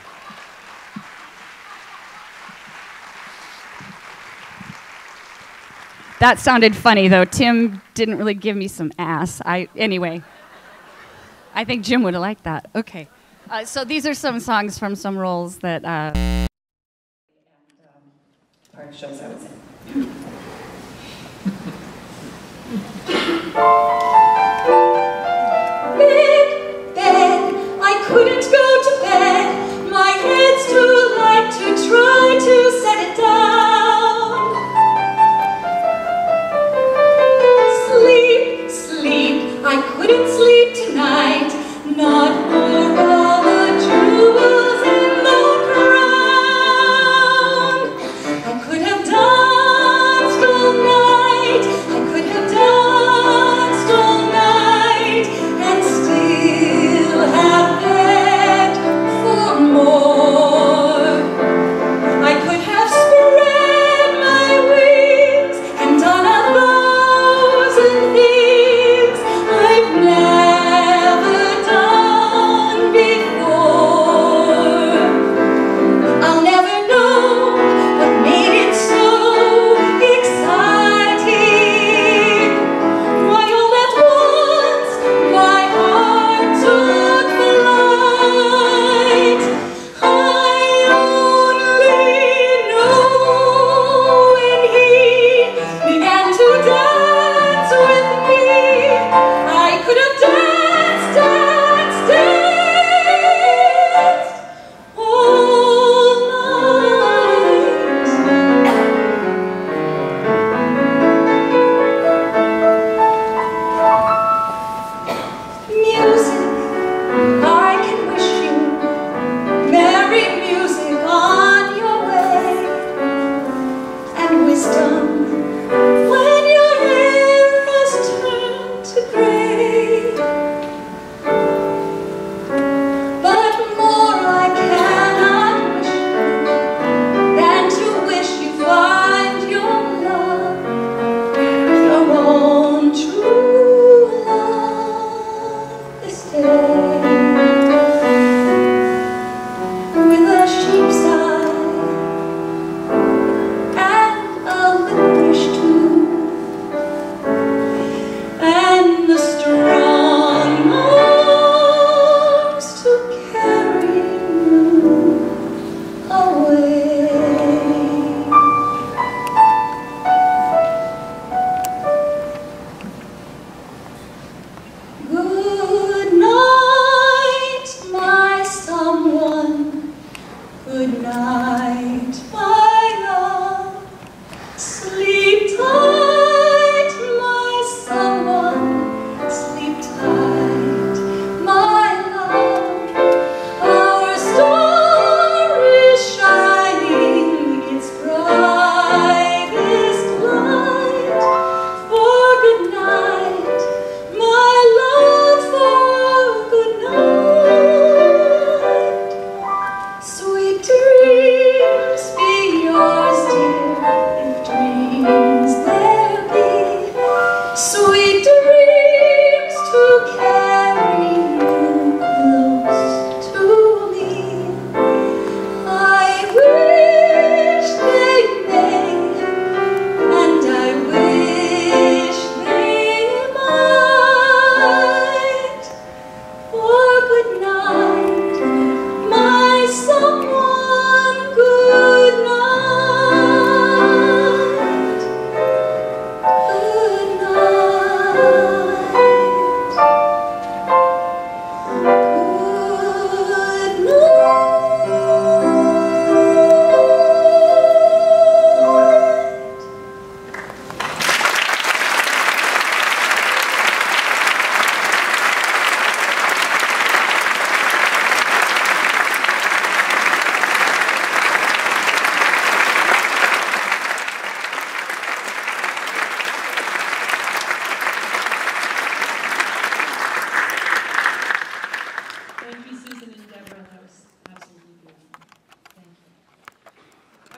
That sounded funny, though. Tim didn't really give me some ass. Anyway, I think Jim would have liked that. Okay. So these are some songs from some roles that... part shows, I would say. Bed, I couldn't go to bed. My head's too light to try to set it down. Sleep, I couldn't sleep tonight, not for all the jewels in the crown. I could have danced all night, I could have danced all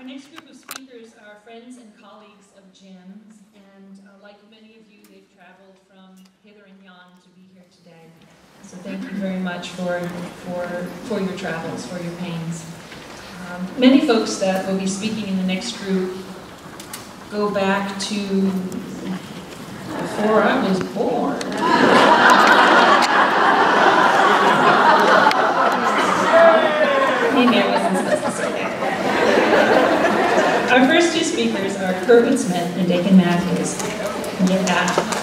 Our next group of speakers are friends and colleagues of Jim's, and like many of you, they've traveled from hither and yon to be here today. So thank you very much for your travels, for your pains. Many folks that will be speaking in the next group go back to before I was born. Maybe I wasn't supposed to say that. Our first two speakers are Kerwin Smith and Dakin Matthews. And with that,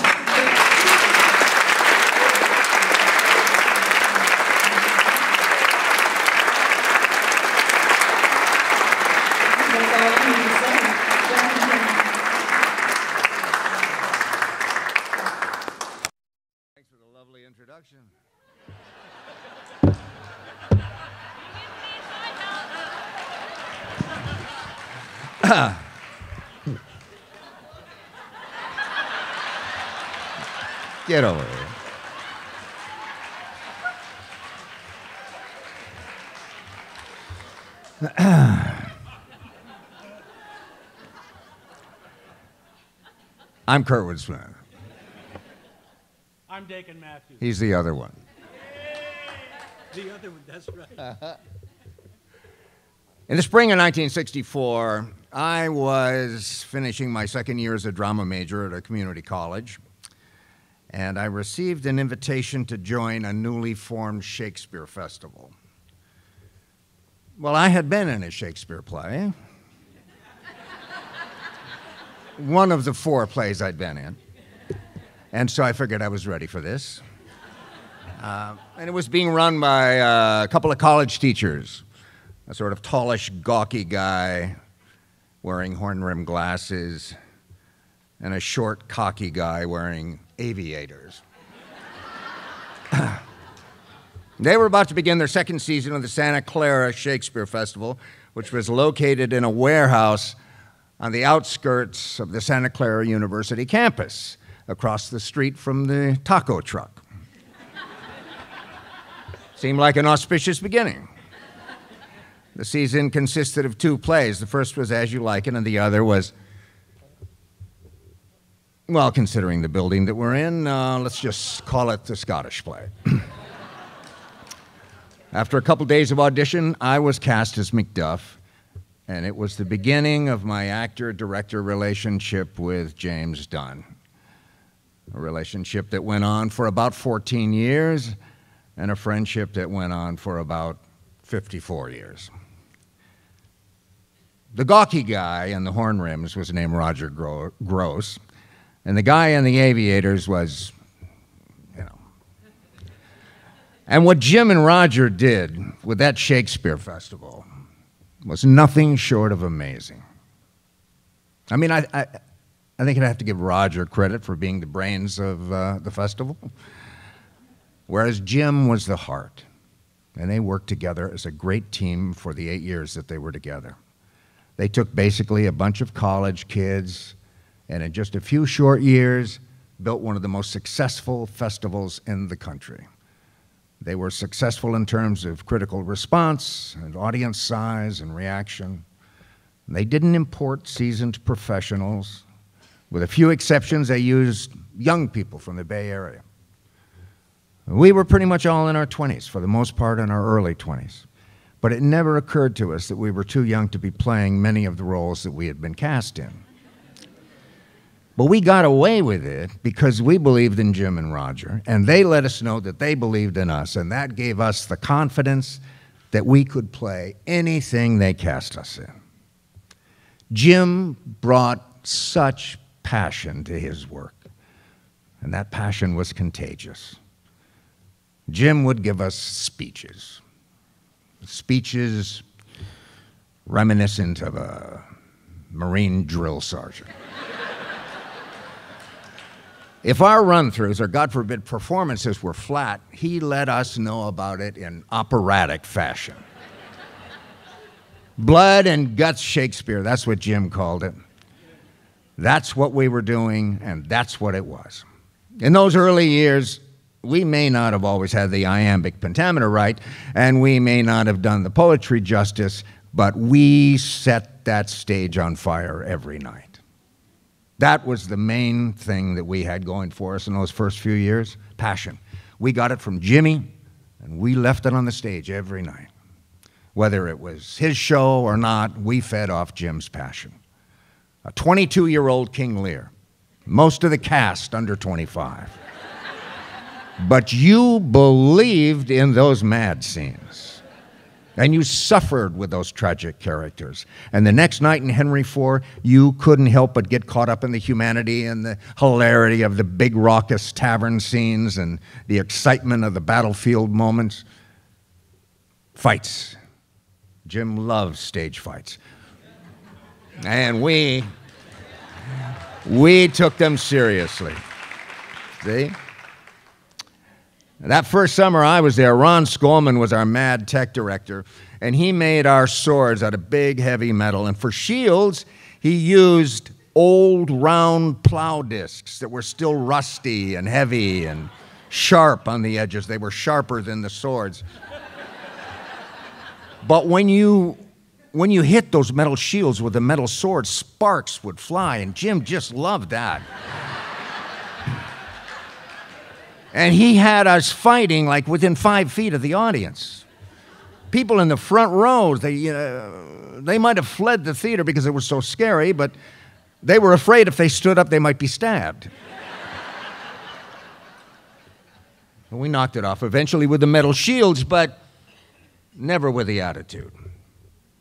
Get over here. I'm Kerwin Smith. I'm Dakin Matthews. He's the other one. The other one, that's right. In the spring of 1964, I was finishing my second year as a drama major at a community college, and I received an invitation to join a newly formed Shakespeare festival. Well, I had been in a Shakespeare play, one of the 4 plays I'd been in, and so I figured I was ready for this. And it was being run by a couple of college teachers, a sort of tallish, gawky guy wearing horn-rimmed glasses, and a short, cocky guy wearing aviators. They were about to begin their second season of the Santa Clara Shakespeare Festival, which was located in a warehouse on the outskirts of the Santa Clara University campus, across the street from the taco truck. Seemed like an auspicious beginning. The season consisted of 2 plays. The first was As You Like It, and the other was, well, considering the building that we're in, let's just call it the Scottish play. After a couple days of audition, I was cast as Macduff, and it was the beginning of my actor-director relationship with James Dunn, a relationship that went on for about 14 years, and a friendship that went on for about 54 years. The gawky guy in the horn rims was named Roger Gross, and the guy in the aviators was, you know. And what Jim and Roger did with that Shakespeare Festival was nothing short of amazing. I mean, I think I'd have to give Roger credit for being the brains of the festival, whereas Jim was the heart. And they worked together as a great team for the 8 years that they were together. They took basically a bunch of college kids, and in just a few short years, built one of the most successful festivals in the country. They were successful in terms of critical response and audience size and reaction. They didn't import seasoned professionals. With a few exceptions, they used young people from the Bay Area. We were pretty much all in our 20s, for the most part in our early 20s. But it never occurred to us that we were too young to be playing many of the roles that we had been cast in. But we got away with it because we believed in Jim and Roger, and they let us know that they believed in us, and that gave us the confidence that we could play anything they cast us in. Jim brought such passion to his work, and that passion was contagious. Jim would give us speeches reminiscent of a Marine drill sergeant. If our run-throughs, or God forbid performances, were flat, he let us know about it in operatic fashion. Blood and guts Shakespeare, that's what Jim called it. That's what we were doing, and that's what it was. In those early years, we may not have always had the iambic pentameter right, and we may not have done the poetry justice, but we set that stage on fire every night. That was the main thing that we had going for us in those first few years, passion. We got it from Jimmy, and we left it on the stage every night. Whether it was his show or not, we fed off Jim's passion. A 22-year-old King Lear, most of the cast under 25. But you believed in those mad scenes. And you suffered with those tragic characters. And the next night in Henry IV, you couldn't help but get caught up in the humanity and the hilarity of the big raucous tavern scenes and the excitement of the battlefield moments. Fights. Jim loves stage fights. And we took them seriously. See? That first summer I was there, Ron Skolman was our mad tech director, and he made our swords out of big, heavy metal. And for shields, he used old, round plow discs that were still rusty and heavy and sharp on the edges. They were sharper than the swords. But when you hit those metal shields with a metal sword, sparks would fly, and Jim just loved that. And he had us fighting like within 5 feet of the audience. People in the front rows, they might have fled the theater because it was so scary, but they were afraid if they stood up, they might be stabbed. We knocked it off eventually with the metal shields, but never with the attitude.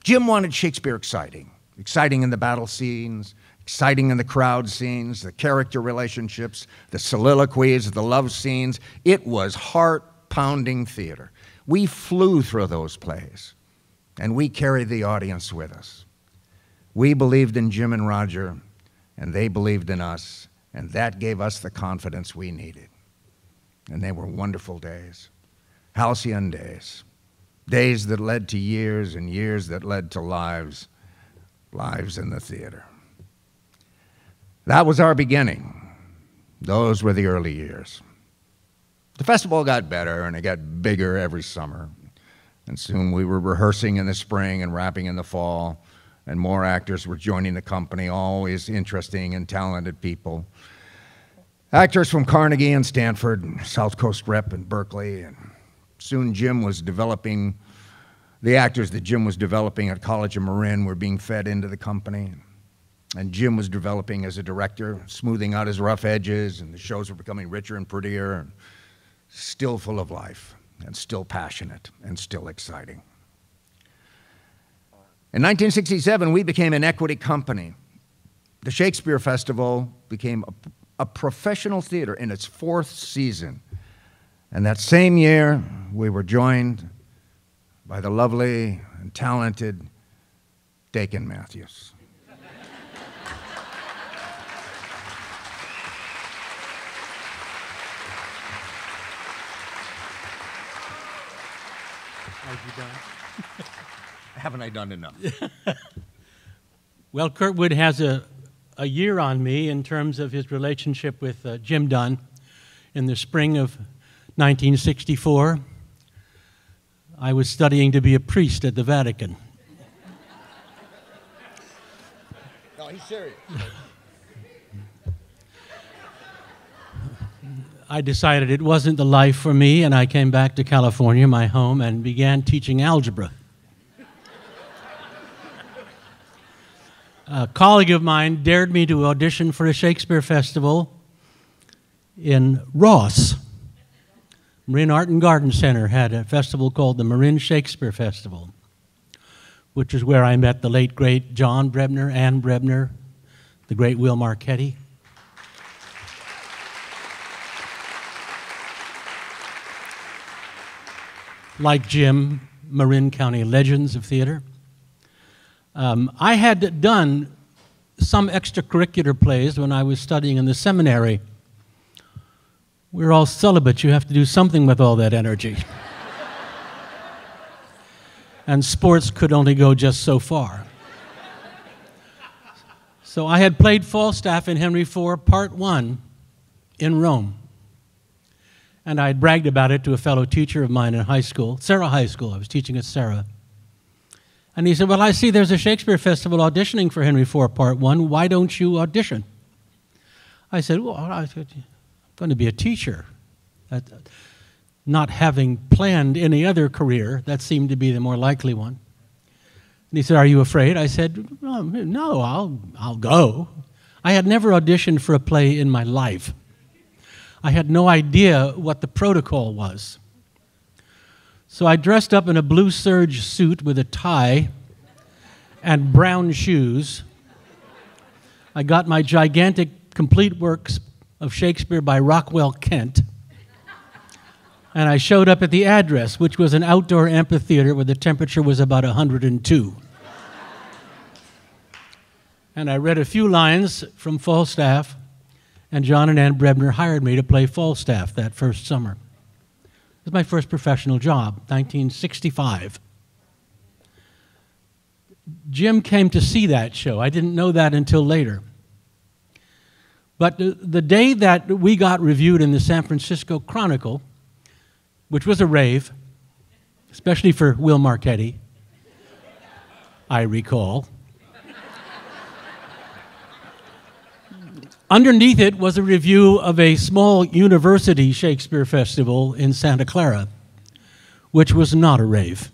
Jim wanted Shakespeare exciting. Exciting in the battle scenes, exciting in the crowd scenes, the character relationships, the soliloquies, the love scenes. It was heart-pounding theater. We flew through those plays, and we carried the audience with us. We believed in Jim and Roger, and they believed in us, and that gave us the confidence we needed. And they were wonderful days, halcyon days, days that led to years and years that led to lives in the theater. That was our beginning. Those were the early years. The festival got better, and it got bigger every summer. And soon we were rehearsing in the spring and wrapping in the fall, and more actors were joining the company, always interesting and talented people. Actors from Carnegie and Stanford, South Coast Rep and Berkeley, and soon Jim was developing, the actors that Jim was developing at College of Marin were being fed into the company. And Jim was developing as a director, smoothing out his rough edges, and the shows were becoming richer and prettier, and still full of life, and still passionate, and still exciting. In 1967, we became an equity company. The Shakespeare Festival became a professional theater in its 4th season. And that same year, we were joined by the lovely and talented Dakin Matthews. Have you done? Haven't I done enough? Well, Kurtwood has a year on me in terms of his relationship with Jim Dunn. In the spring of 1964, I was studying to be a priest at the Vatican. No, he's serious. I decided it wasn't the life for me, and I came back to California, my home, and began teaching algebra. A colleague of mine dared me to audition for a Shakespeare festival in Ross. Marin Art and Garden Center had a festival called the Marin Shakespeare Festival, which is where I met the late, great John Brebner, Ann Brebner, the great Will Marchetti. Like Jim, Marin County legends of theater. I had done some extracurricular plays when I was studying in the seminary. We were all celibate. You have to do something with all that energy. And sports could only go just so far. So I had played Falstaff in Henry IV, Part 1, in Rome. And I had bragged about it to a fellow teacher of mine in high school, Sarah High School. I was teaching at Sarah. And he said, well, I see there's a Shakespeare Festival auditioning for Henry IV, Part 1. Why don't you audition? I said, well, I'm going to be a teacher. Not having planned any other career, that seemed to be the more likely one. And he said, are you afraid? I said, no, I'll go. I had never auditioned for a play in my life. I had no idea what the protocol was. So I dressed up in a blue serge suit with a tie and brown shoes. I got my gigantic complete works of Shakespeare by Rockwell Kent. And I showed up at the address, which was an outdoor amphitheater where the temperature was about 102. And I read a few lines from Falstaff, and John and Ann Brebner hired me to play Falstaff that first summer. It was my first professional job, 1965. Jim came to see that show. I didn't know that until later. But the day that we got reviewed in the San Francisco Chronicle, which was a rave, especially for Will Marchetti, I recall. Underneath it was a review of a small university Shakespeare festival in Santa Clara, which was not a rave.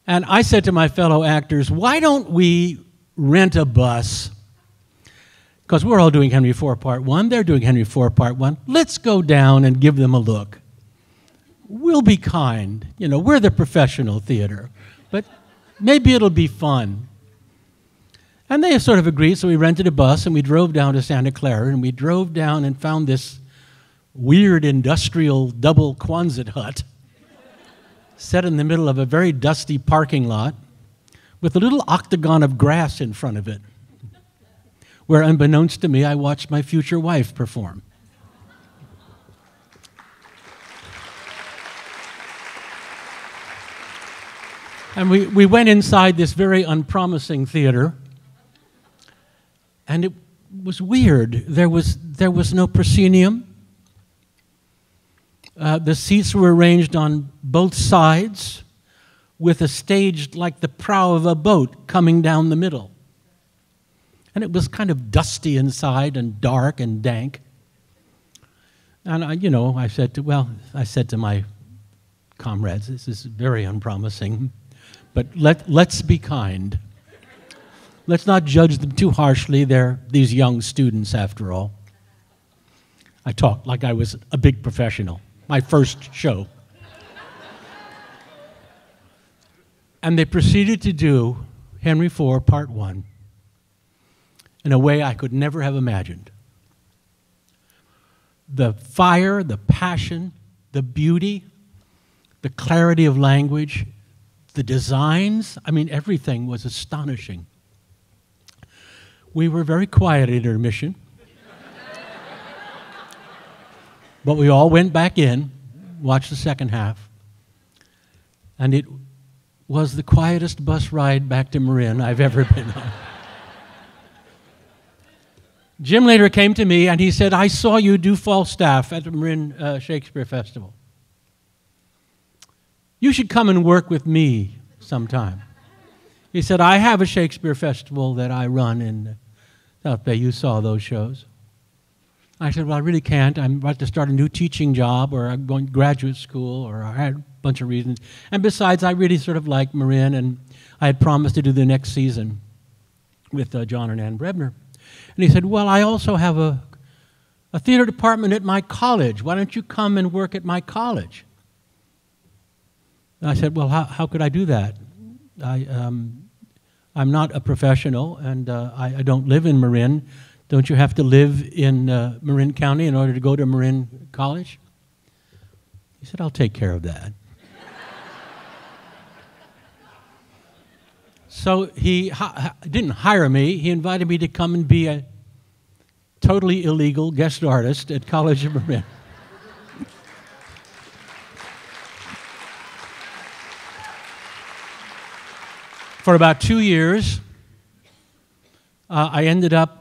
And I said to my fellow actors, why don't we rent a bus? Because we're all doing Henry IV Part 1, they're doing Henry IV Part 1. Let's go down and give them a look. We'll be kind. You know, we're the professional theater, but maybe it'll be fun. And they sort of agreed, so we rented a bus and we drove down to Santa Clara, and we drove down and found this weird industrial double Quonset hut set in the middle of a very dusty parking lot with a little octagon of grass in front of it, where, unbeknownst to me, I watched my future wife perform. And we went inside this very unpromising theater, and it was weird. There was no proscenium. The seats were arranged on both sides with a stage like the prow of a boat coming down the middle. And it was kind of dusty inside and dark and dank. And I said to my comrades, this is very unpromising, but let's be kind. Let's not judge them too harshly. They're these young students, after all. I talked like I was a big professional. My first show. And they proceeded to do Henry IV, Part 1, in a way I could never have imagined. The fire, the passion, the beauty, the clarity of language, the designs, I mean, everything was astonishing. We were very quiet at intermission. But we all went back in, watched the second half, and it was the quietest bus ride back to Marin I've ever been on. Jim later came to me and he said, I saw you do Falstaff at the Marin Shakespeare Festival. You should come and work with me sometime. He said, I have a Shakespeare Festival that I run in South Bay. You saw those shows. I said, well, I really can't. I'm about to start a new teaching job, or I'm going to graduate school, or I had a bunch of reasons. And besides, I really sort of like Marin, and I had promised to do the next season with John and Ann Brebner. And he said, well, I also have a theater department at my college. Why don't you come and work at my college? And I said, well, how could I do that? I'm not a professional, and I don't live in Marin. Don't you have to live in Marin County in order to go to Marin College? He said, I'll take care of that. So he didn't hire me. He invited me to come and be a totally illegal guest artist at College of Marin. For about 2 years, I ended up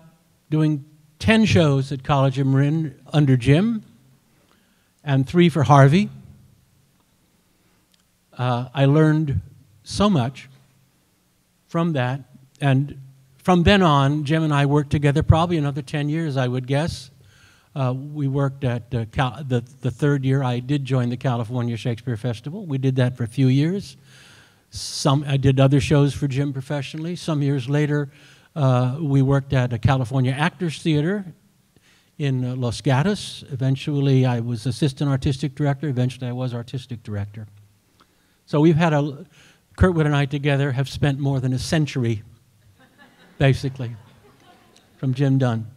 doing 10 shows at College of Marin under Jim, and 3 for Harvey. I learned so much from that. And from then on, Jim and I worked together probably another 10 years, I would guess. We worked at the third year. I did join the California Shakespeare Festival. We did that for a few years. I did other shows for Jim professionally. Some years later, we worked at a California Actors Theater in Los Gatos. Eventually, I was assistant artistic director. Eventually, I was artistic director. So we've had Kurtwood and I together have spent more than a century, basically, from Jim Dunn.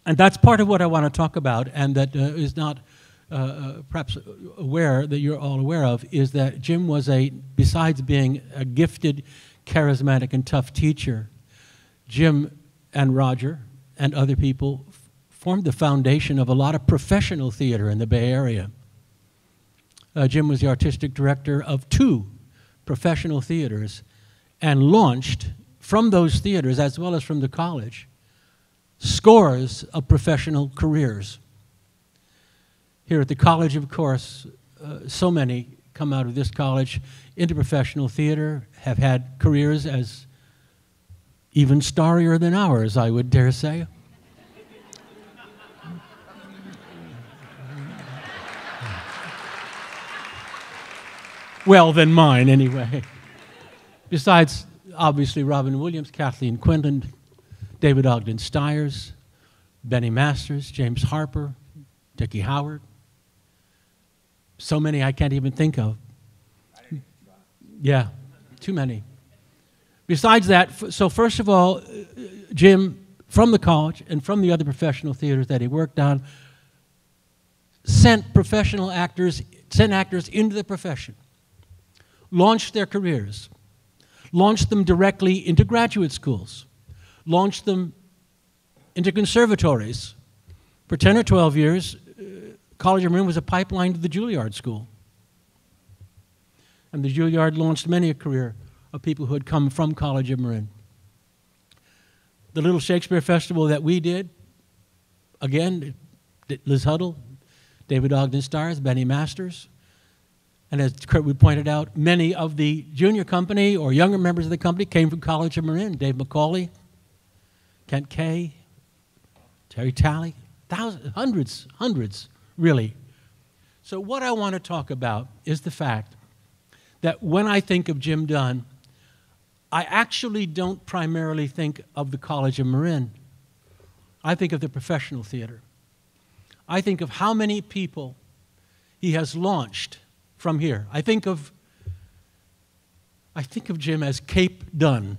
And that's part of what I want to talk about, and that is not perhaps aware, that you're all aware of, is that Jim was besides being a gifted, charismatic, and tough teacher, Jim and Roger and other people formed the foundation of a lot of professional theater in the Bay Area. Jim was the artistic director of 2 professional theaters and launched from those theaters, as well as from the college, scores of professional careers. Here at the college, of course, so many come out of this college into professional theater, have had careers as even starrier than ours, I would dare say. Well, than mine, anyway. Besides, obviously, Robin Williams, Kathleen Quinlan, David Ogden Stiers, Benny Masters, James Harper, Dickie Howard. So many I can't even think of. Yeah, too many. Besides that, so first of all, Jim, from the college and from the other professional theaters that he worked on, sent actors into the profession, launched their careers, launched them directly into graduate schools, launched them into conservatories. For 10 or 12 years, College of Marin was a pipeline to the Juilliard School. And the Juilliard launched many a career of people who had come from College of Marin. The little Shakespeare Festival that we did, again, Liz Huddle, David Ogden Stiers, Benny Masters, and as Kurtwood pointed out, many of the junior company or younger members of the company came from College of Marin. Dave McCauley, Kent Kay, Terry Talley, hundreds, really. So what I want to talk about is the fact that when I think of Jim Dunn, I actually don't primarily think of the College of Marin. I think of the professional theater. I think of how many people he has launched from here. I think of Jim as Cape Dunn.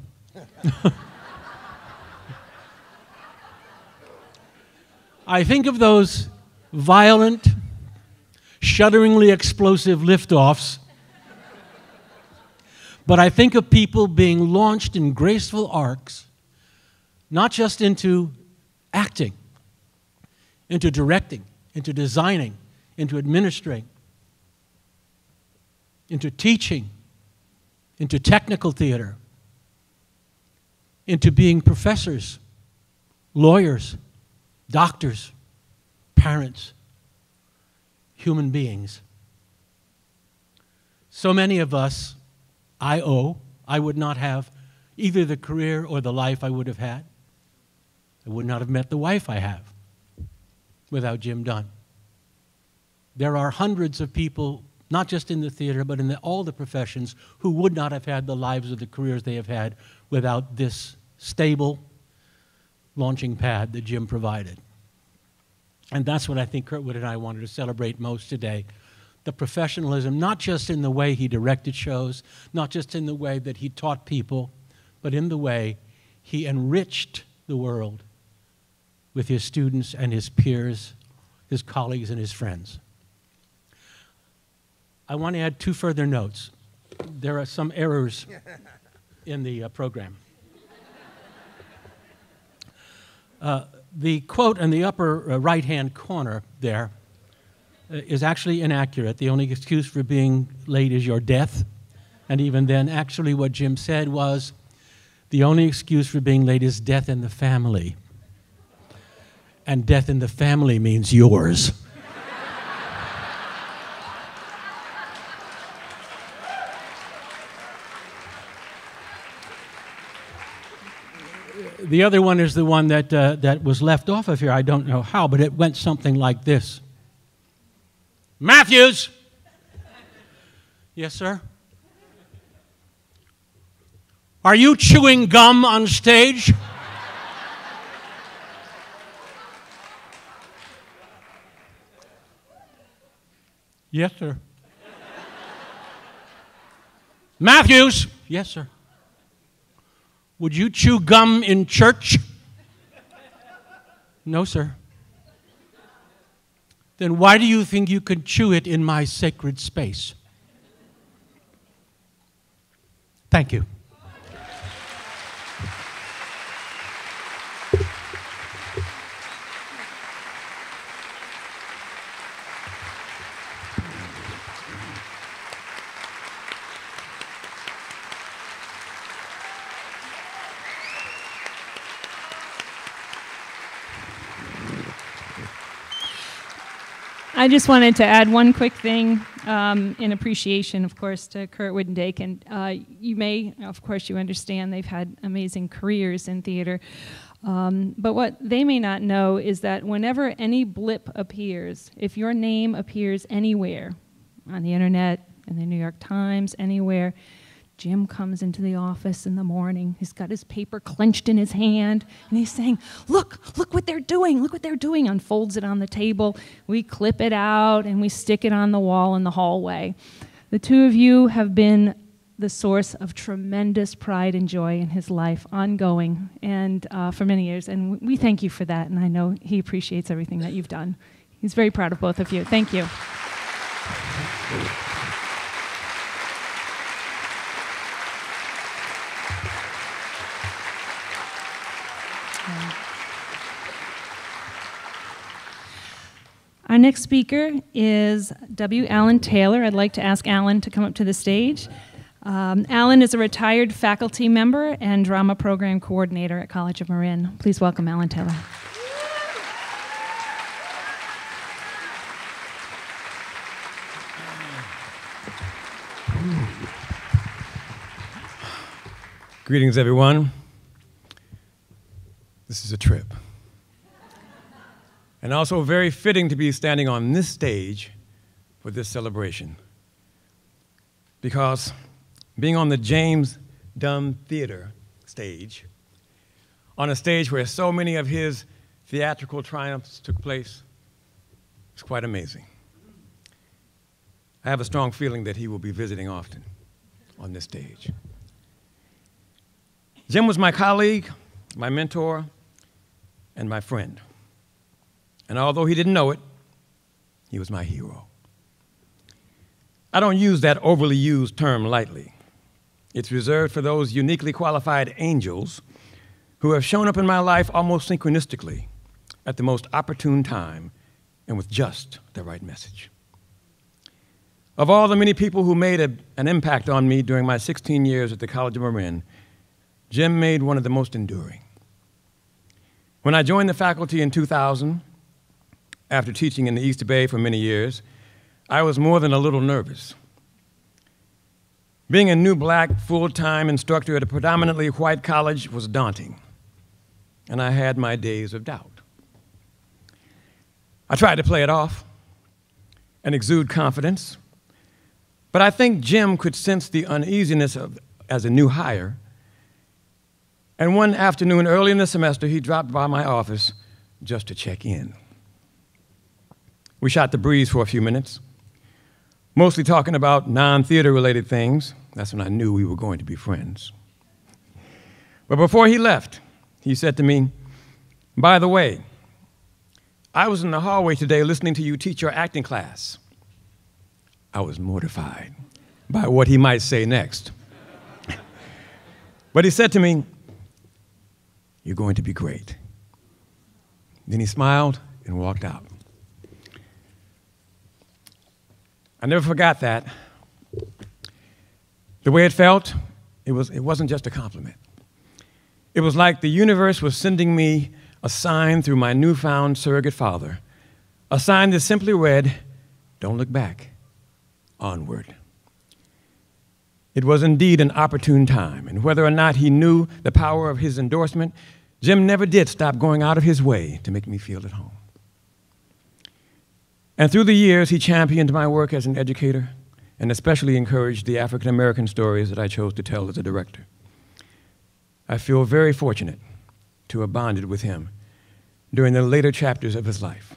I think of those violent, shudderingly explosive liftoffs, but I think of people being launched in graceful arcs, not just into acting, into directing, into designing, into administering, into teaching, into technical theater, into being professors, lawyers, doctors, parents, human beings. So many of us, I would not have either the career or the life I would have had. I would not have met the wife I have without Jim Dunn. There are hundreds of people, not just in the theater, but in all the professions, who would not have had the lives or the careers they have had without this stable launching pad that Jim provided. And that's what I think Kurtwood and I wanted to celebrate most today. The professionalism, not just in the way he directed shows, not just in the way that he taught people, but in the way he enriched the world with his students and his peers, his colleagues and his friends. I want to add 2 further notes. There are some errors in the program. The quote in the upper right-hand corner there is actually inaccurate. The only excuse for being late is your death. And even then, actually what Jim said was, the only excuse for being late is death in the family. And death in the family means yours. the other one is the one that, that was left off of here. I don't know how, but it went something like this. Matthews! Yes, sir? Are you chewing gum on stage? Yes, sir. Matthews? Yes, sir. Would you chew gum in church? No, sir. Then why do you think you can chew it in my sacred space? Thank you. I just wanted to add one quick thing in appreciation, of course, to Kurt Widdendake. And you may, of course, you understand they've had amazing careers in theater. But what they may not know is that whenever any blip appears, if your name appears anywhere, on the internet, in the New York Times, anywhere, Jim comes into the office in the morning. He's got his paper clenched in his hand, and he's saying, look what they're doing, look what they're doing, unfolds it on the table. We clip it out, and we stick it on the wall in the hallway. The two of you have been the source of tremendous pride and joy in his life, ongoing, and for many years. And we thank you for that, and I know he appreciates everything that you've done. He's very proud of both of you. Thank you. Our next speaker is W. Alan Taylor. I'd like to ask Alan to come up to the stage. Alan is a retired faculty member and drama program coordinator at College of Marin. Please welcome Alan Taylor. Greetings, everyone. This is a trip. And also very fitting to be standing on this stage for this celebration. Because being on the James Dunn Theater stage, on a stage where so many of his theatrical triumphs took place, is quite amazing. I have a strong feeling that he will be visiting often on this stage. Jim was my colleague, my mentor, and my friend. And although he didn't know it, he was my hero. I don't use that overly used term lightly. It's reserved for those uniquely qualified angels who have shown up in my life almost synchronistically at the most opportune time and with just the right message. Of all the many people who made an impact on me during my 16 years at the College of Marin, Jim made one of the most enduring. When I joined the faculty in 2000, after teaching in the East Bay for many years, I was more than a little nervous. Being a new black full-time instructor at a predominantly white college was daunting, and I had my days of doubt. I tried to play it off and exude confidence, but I think Jim could sense the uneasiness as a new hire, and one afternoon early in the semester, he dropped by my office just to check in. We shot the breeze for a few minutes, mostly talking about non-theater related things. That's when I knew we were going to be friends. But before he left, he said to me, "By the way, I was in the hallway today listening to you teach your acting class." I was mortified by what he might say next. But he said to me, "You're going to be great." Then he smiled and walked out. I never forgot that. The way it felt, it wasn't just a compliment. It was like the universe was sending me a sign through my newfound surrogate father, a sign that simply read, "Don't look back, onward." It was indeed an opportune time, and whether or not he knew the power of his endorsement, Jim never did stop going out of his way to make me feel at home. And through the years, he championed my work as an educator and especially encouraged the African American stories that I chose to tell as a director. I feel very fortunate to have bonded with him during the later chapters of his life.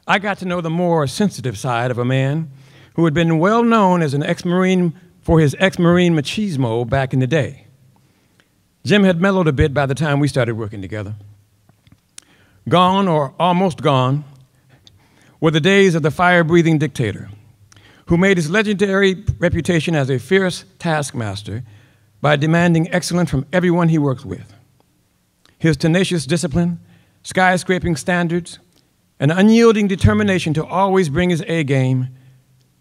I got to know the more sensitive side of a man who had been well known as an ex-Marine for his ex-Marine machismo back in the day. Jim had mellowed a bit by the time we started working together. Gone, or almost gone, were the days of the fire-breathing dictator who made his legendary reputation as a fierce taskmaster by demanding excellence from everyone he worked with. His tenacious discipline, skyscraping standards, and unyielding determination to always bring his A game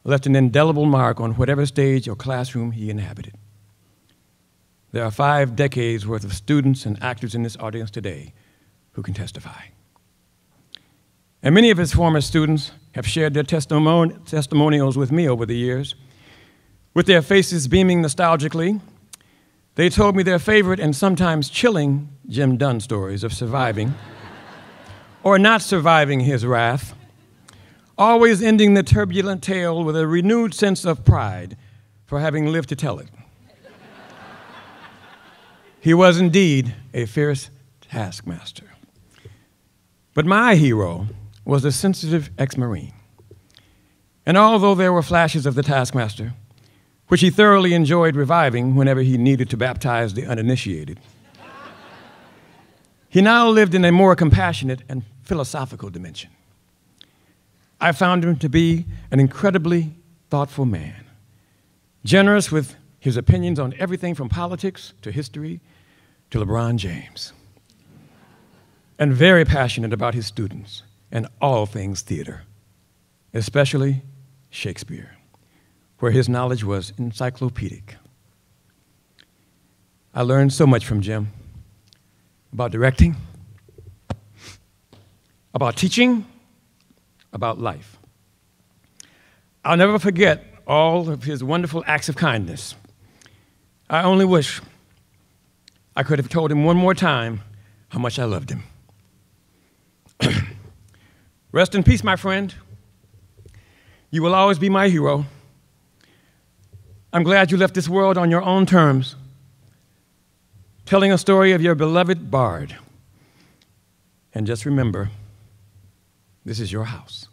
left an indelible mark on whatever stage or classroom he inhabited. There are 5 decades worth of students and actors in this audience today who can testify. And many of his former students have shared their testimonials with me over the years. With their faces beaming nostalgically, they told me their favorite and sometimes chilling Jim Dunn stories of surviving or not surviving his wrath, always ending the turbulent tale with a renewed sense of pride for having lived to tell it. He was indeed a fierce taskmaster. But my hero was a sensitive ex-Marine. And although there were flashes of the taskmaster, which he thoroughly enjoyed reviving whenever he needed to baptize the uninitiated, he now lived in a more compassionate and philosophical dimension. I found him to be an incredibly thoughtful man, generous with his opinions on everything from politics to history to LeBron James, and very passionate about his students and all things theater, especially Shakespeare, where his knowledge was encyclopedic. I learned so much from Jim about directing, about teaching, about life. I'll never forget all of his wonderful acts of kindness. I only wish I could have told him one more time how much I loved him. Rest in peace, my friend. You will always be my hero. I'm glad you left this world on your own terms, telling a story of your beloved bard. And just remember, this is your house,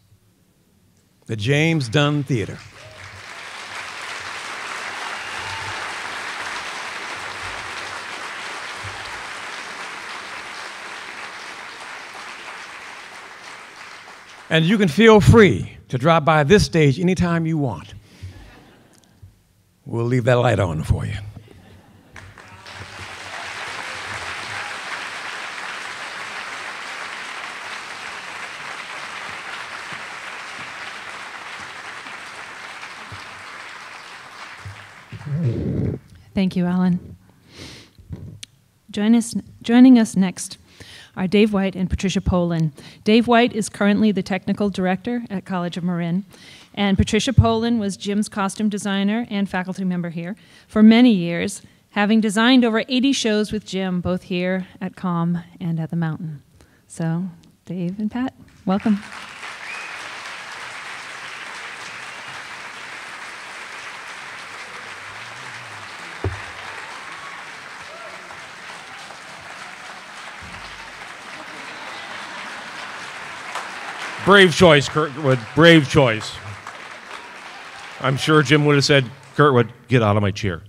the James Dunn Theater. And you can feel free to drop by this stage anytime you want. We'll leave that light on for you. Thank you, Alan. Joining us next are Dave White and Patricia Polin. Dave White is currently the technical director at College of Marin, and Patricia Polin was Jim's costume designer and faculty member here for many years, having designed over 80 shows with Jim, both here at COM and at the Mountain. So, Dave and Pat, welcome. Brave choice, Kurtwood. Brave choice. I'm sure Jim would have said, Kurtwood, get out of my chair.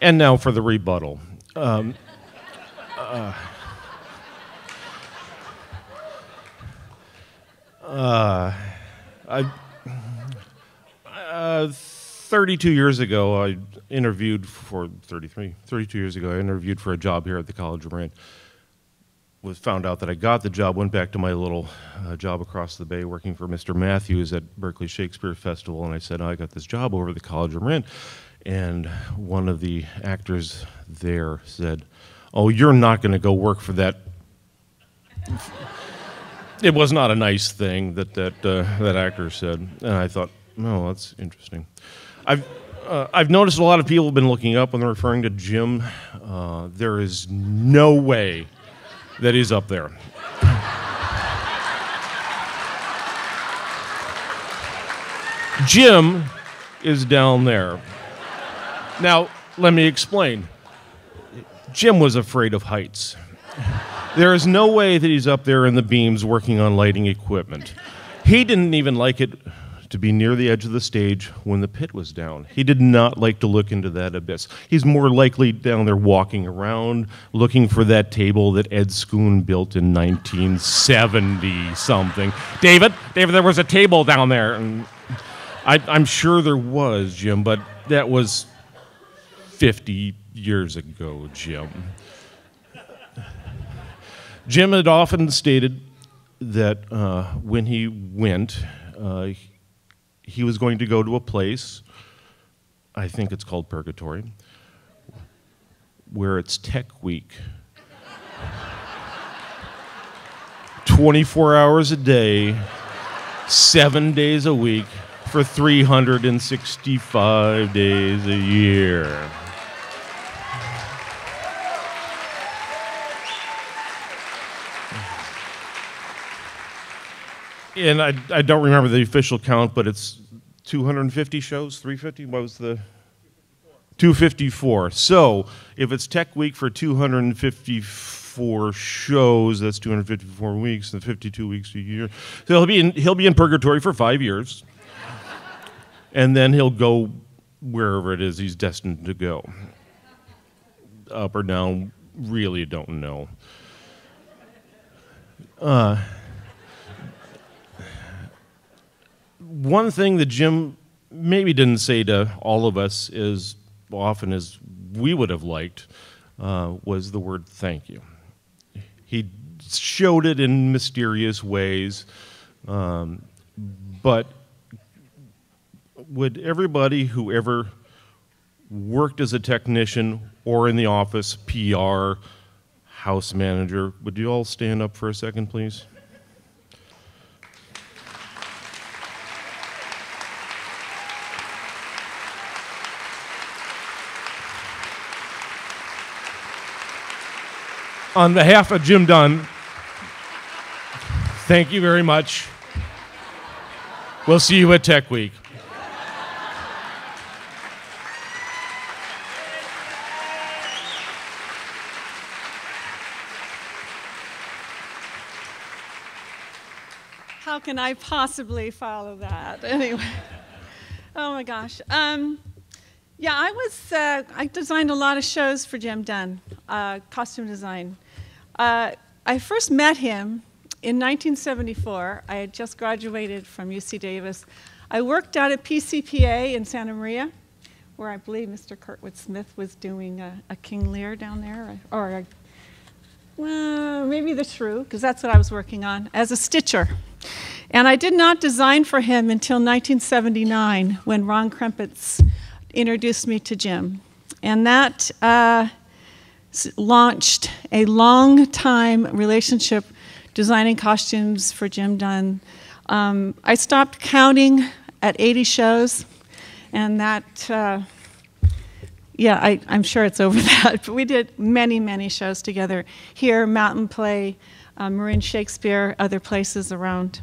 And now for the rebuttal. I 32 years ago, I interviewed for 32 years ago, I interviewed for a job here at the College of Marin. Found out that I got the job, went back to my little job across the bay working for Mr. Matthews at Berkeley Shakespeare Festival, and I said, I got this job over at the College of Marin. And one of the actors there said, oh, you're not going to go work for that It was not a nice thing that actor said, and I thought, oh, that's interesting. I've noticed a lot of people have been looking up when they're referring to Jim. There is no way that he's up there. Jim is down there. Now, let me explain. Jim was afraid of heights. There is no way that he's up there in the beams working on lighting equipment. He didn't even like it to be near the edge of the stage when the pit was down. He did not like to look into that abyss. He's more likely down there walking around, looking for that table that Ed Schoon built in 1970-something. David, there was a table down there. And I'm sure there was, Jim, but that was 50 years ago, Jim. Jim had often stated that when he went, he was going to go to a place, I think it's called Purgatory, where it's Tech Week. 24 hours a day, 7 days a week, for 365 days a year. And I don't remember the official count, but it's 250 shows, 350? What was the? 254. So if it's Tech Week for 254 shows, that's 254 weeks, and 52 weeks a year. So he'll be in Purgatory for 5 years, and then he'll go wherever it is he's destined to go. Up or down, really don't know. One thing that Jim maybe didn't say to all of us as often as we would have liked was the word thank you. He showed it in mysterious ways, but would everybody who ever worked as a technician or in the office, PR, house manager, would you all stand up for a second, please? On behalf of Jim Dunn, thank you very much. We'll see you at Tech Week. How can I possibly follow that? Anyway, oh my gosh. Yeah, I designed a lot of shows for Jim Dunn, costume design. I first met him in 1974. I had just graduated from UC Davis. I worked out at PCPA in Santa Maria, where I believe Mr. Kurtwood Smith was doing a King Lear down there, or maybe the Shrew, because that's what I was working on, as a stitcher. And I did not design for him until 1979, when Ron Krempitz introduced me to Jim. And that launched a long-time relationship designing costumes for Jim Dunn. I stopped counting at 80 shows, and that, yeah, I'm sure it's over that, but we did many, many shows together here, Mountain Play, Marin Shakespeare, other places around.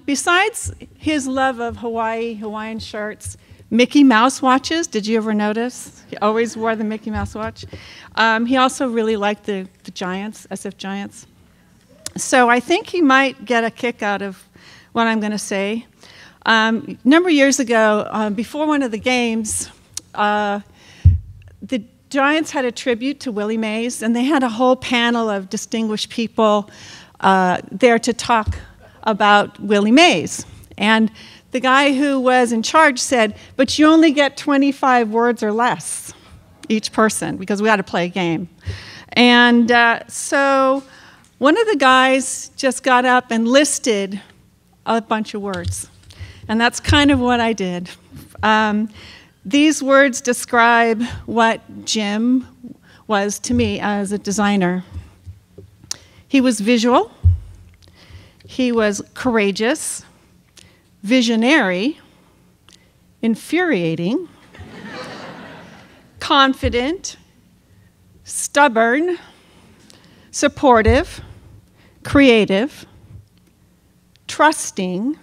Besides his love of Hawaiian shirts, Mickey Mouse watches, did you ever notice? He always wore the Mickey Mouse watch. He also really liked the Giants, SF Giants. So I think he might get a kick out of what I'm going to say. A number of years ago, before one of the games, the Giants had a tribute to Willie Mays, and they had a whole panel of distinguished people there to talk about Willie Mays. And the guy who was in charge said, but you only get 25 words or less, each person, because we had to play a game. And so one of the guys just got up and listed a bunch of words. And that's kind of what I did. These words describe what Jim was to me as a designer. He was visual. He was courageous, visionary, infuriating, confident, stubborn, supportive, creative, trusting,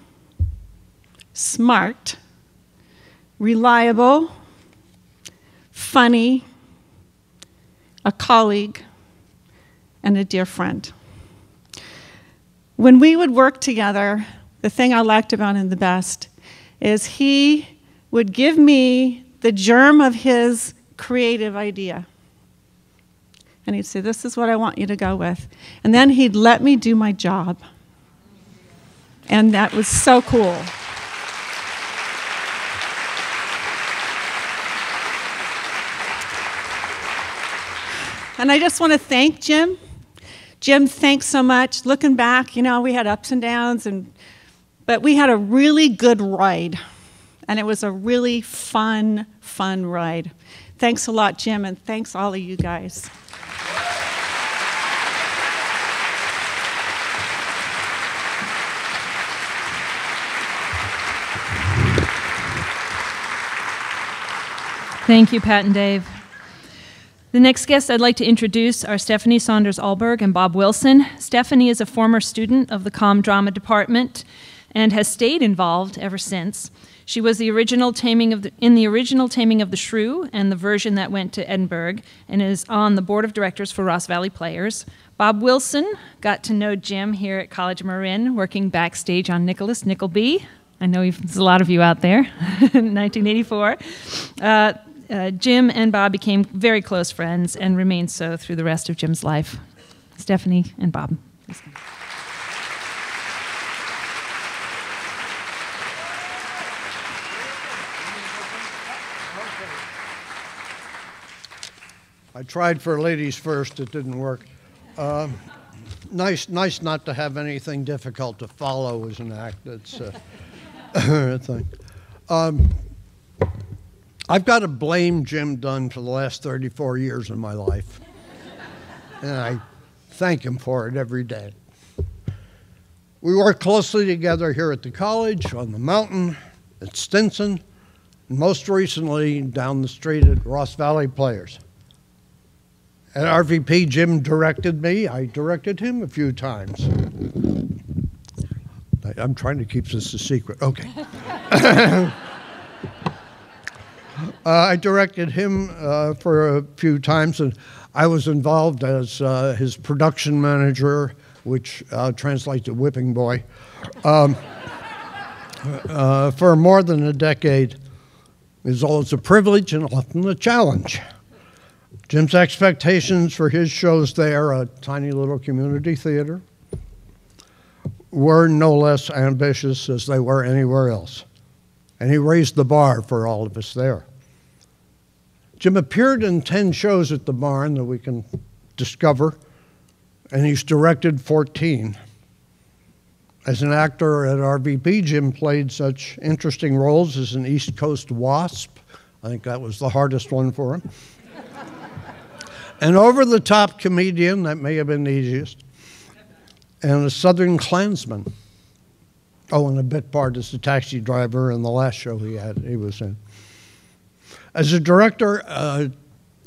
smart, reliable, funny, a colleague, and a dear friend. When we would work together, the thing I liked about him the best is he would give me the germ of his creative idea. And he'd say, this is what I want you to go with. And then he'd let me do my job. And that was so cool. And I just want to thank Jim. Jim, thanks so much. Looking back, you know, we had ups and downs, but we had a really good ride. And it was a really fun ride. Thanks a lot, Jim, and thanks all of you guys. Thank you, Pat and Dave. The next guests I'd like to introduce are Stephanie Saunders-Alberg and Bob Wilson. Stephanie is a former student of the Comm Drama Department and has stayed involved ever since. She was in the original Taming of the Shrew and the version that went to Edinburgh, and is on the board of directors for Ross Valley Players. Bob Wilson got to know Jim here at College Marin, working backstage on Nicholas Nickleby. I know there's a lot of you out there, in 1984. Jim and Bob became very close friends and remained so through the rest of Jim's life. Stephanie and Bob. I tried for ladies first, it didn't work. Nice not to have anything difficult to follow as an act. That's a thing. I've got to blame Jim Dunn for the last 34 years of my life. And I thank him for it every day. We worked closely together here at the college, on the mountain, at Stinson, and most recently down the street at Ross Valley Players. At RVP, Jim directed me. I directed him a few times. I'm trying to keep this a secret. Okay. I directed him for a few times, and I was involved as his production manager, which translates to whipping boy, for more than a decade. It was always a privilege and often a challenge. Jim's expectations for his shows there, a tiny little community theater, were no less ambitious as they were anywhere else. And he raised the bar for all of us there. Jim appeared in 10 shows at the Barn that we can discover, and he's directed 14. As an actor at RVP, Jim played such interesting roles as an East Coast wasp. I think that was the hardest one for him. An over-the-top comedian, that may have been the easiest, and a Southern Klansman. Oh, and a bit part as a taxi driver in the last show he was in. As a director,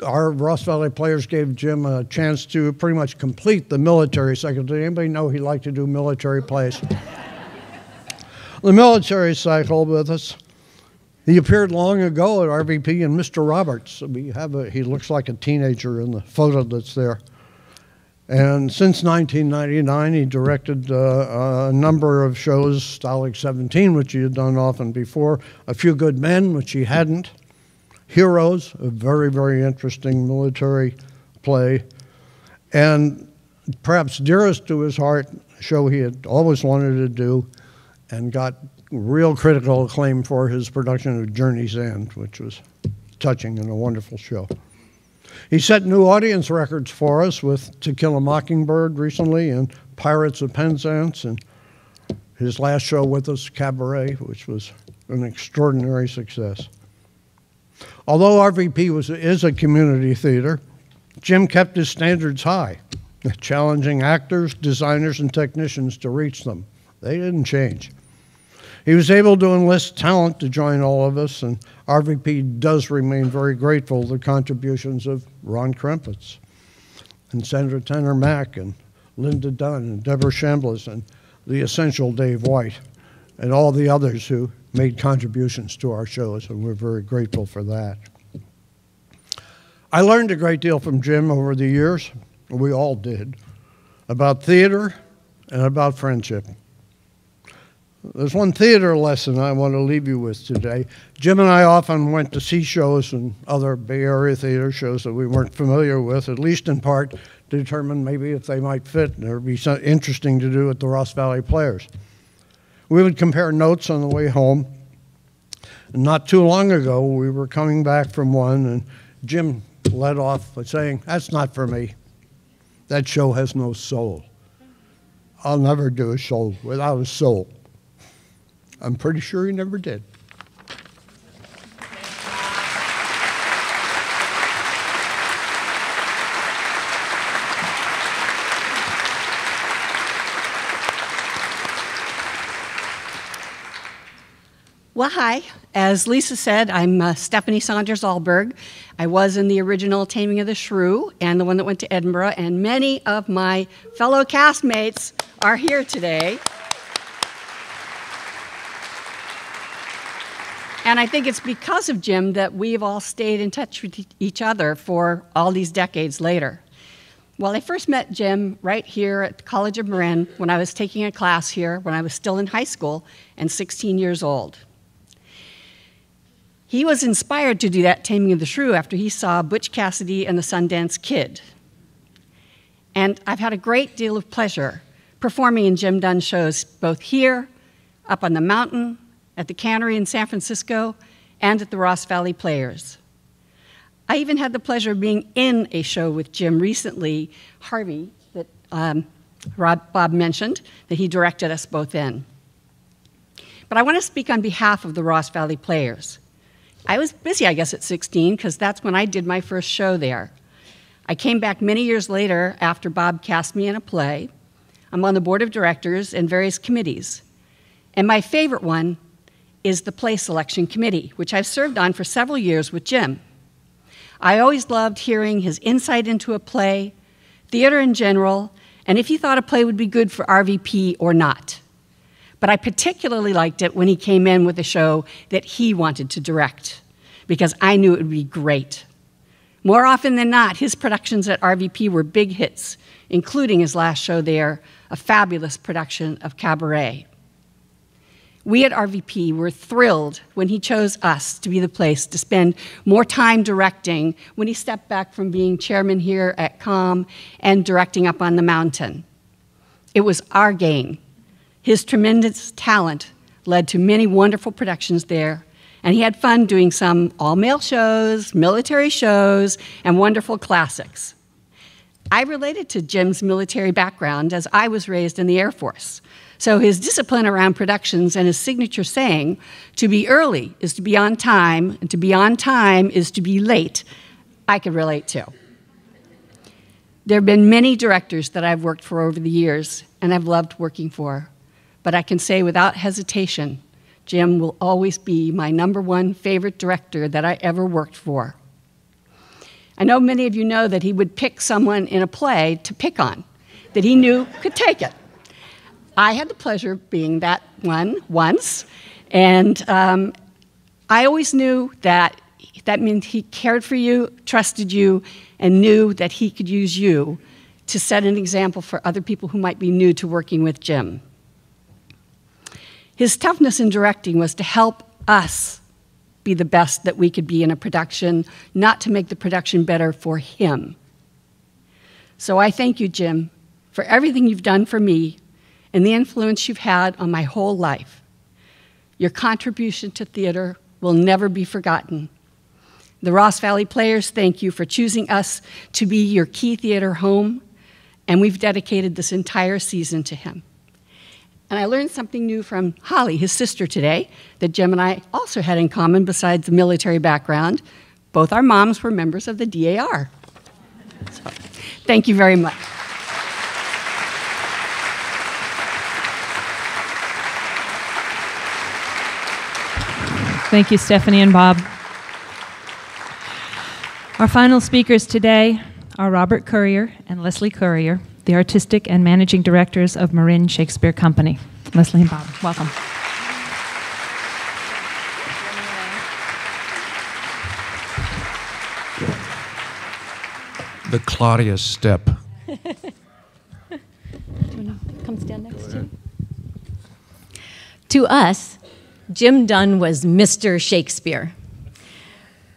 our Ross Valley Players gave Jim a chance to pretty much complete the military cycle. Did anybody know he liked to do military plays? The military cycle with us. He appeared long ago at RVP in Mr. Roberts. He looks like a teenager in the photo that's there. And since 1999, he directed a number of shows, Stalag 17, which he had done often before, A Few Good Men, which he hadn't, Heroes, a very, very interesting military play, and perhaps dearest to his heart, a show he had always wanted to do and got real critical acclaim for, his production of Journey's End, which was touching and a wonderful show. He set new audience records for us with To Kill a Mockingbird recently and Pirates of Penzance, and his last show with us, Cabaret, which was an extraordinary success. Although RVP is a community theater, Jim kept his standards high. challenging actors, designers, and technicians to reach them. They didn't change. He was able to enlist talent to join all of us, and RVP does remain very grateful to the contributions of Ron Krempitz and Senator Tanner Mack and Linda Dunn and Deborah Chambliss and the essential Dave White and all the others who made contributions to our shows, and we're very grateful for that. I learned a great deal from Jim over the years, we all did, about theater and about friendship. There's one theater lesson I want to leave you with today. Jim and I often went to see shows and other Bay Area theater shows that we weren't familiar with, at least in part to determine maybe if they might fit and there would be something interesting to do at the Ross Valley Players. We would compare notes on the way home. And not too long ago, we were coming back from one, and Jim led off by saying, "That's not for me. That show has no soul. I'll never do a show without a soul." I'm pretty sure he never did. Well, hi. As Lisa said, I'm Stephanie Saunders-Alberg. I was in the original Taming of the Shrew and the one that went to Edinburgh, and many of my fellow castmates are here today. And I think it's because of Jim that we've all stayed in touch with each other for all these decades later. Well, I first met Jim right here at the College of Marin when I was taking a class here when I was still in high school and 16 years old. He was inspired to do that Taming of the Shrew after he saw Butch Cassidy and the Sundance Kid. And I've had a great deal of pleasure performing in Jim Dunn shows both here, up on the mountain, at the Cannery in San Francisco, and at the Ross Valley Players. I even had the pleasure of being in a show with Jim recently, Harvey, that Bob mentioned, that he directed us both in. But I want to speak on behalf of the Ross Valley Players. I was busy, I guess, at 16, because that's when I did my first show there. I came back many years later after Bob cast me in a play. I'm on the board of directors and various committees. And my favorite one is the Play Selection Committee, which I've served on for several years with Jim. I always loved hearing his insight into a play, theater in general, and if he thought a play would be good for RVP or not. But I particularly liked it when he came in with a show that he wanted to direct, because I knew it would be great. More often than not, his productions at RVP were big hits, including his last show there, a fabulous production of Cabaret. We at RVP were thrilled when he chose us to be the place to spend more time directing when he stepped back from being chairman here at COM and directing up on the mountain. It was our gain. His tremendous talent led to many wonderful productions there, and he had fun doing some all-male shows, military shows, and wonderful classics. I related to Jim's military background as I was raised in the Air Force. So his discipline around productions and his signature saying, "To be early is to be on time, and to be on time is to be late," I could relate to. There have been many directors that I've worked for over the years and I've loved working for, but I can say without hesitation, Jim will always be my #1 favorite director that I ever worked for. I know many of you know that he would pick someone in a play to pick on, that he knew could take it. I had the pleasure of being that one once, and I always knew that that meant he cared for you, trusted you, and knew that he could use you to set an example for other people who might be new to working with Jim. His toughness in directing was to help us be the best that we could be in a production, not to make the production better for him. So I thank you, Jim, for everything you've done for me and the influence you've had on my whole life. Your contribution to theater will never be forgotten. The Ross Valley Players thank you for choosing us to be your key theater home, and we've dedicated this entire season to him. And I learned something new from Holly, his sister, today, that Jim and I also had in common besides the military background. Both our moms were members of the DAR. So, thank you very much. Thank you, Stephanie and Bob. Our final speakers today are Robert Currier and Leslie Currier, the artistic and managing directors of Marin Shakespeare Company. Leslie and Bob, welcome. The Claudius step. Do you want to come stand next to you? To us, Jim Dunn was Mr. Shakespeare.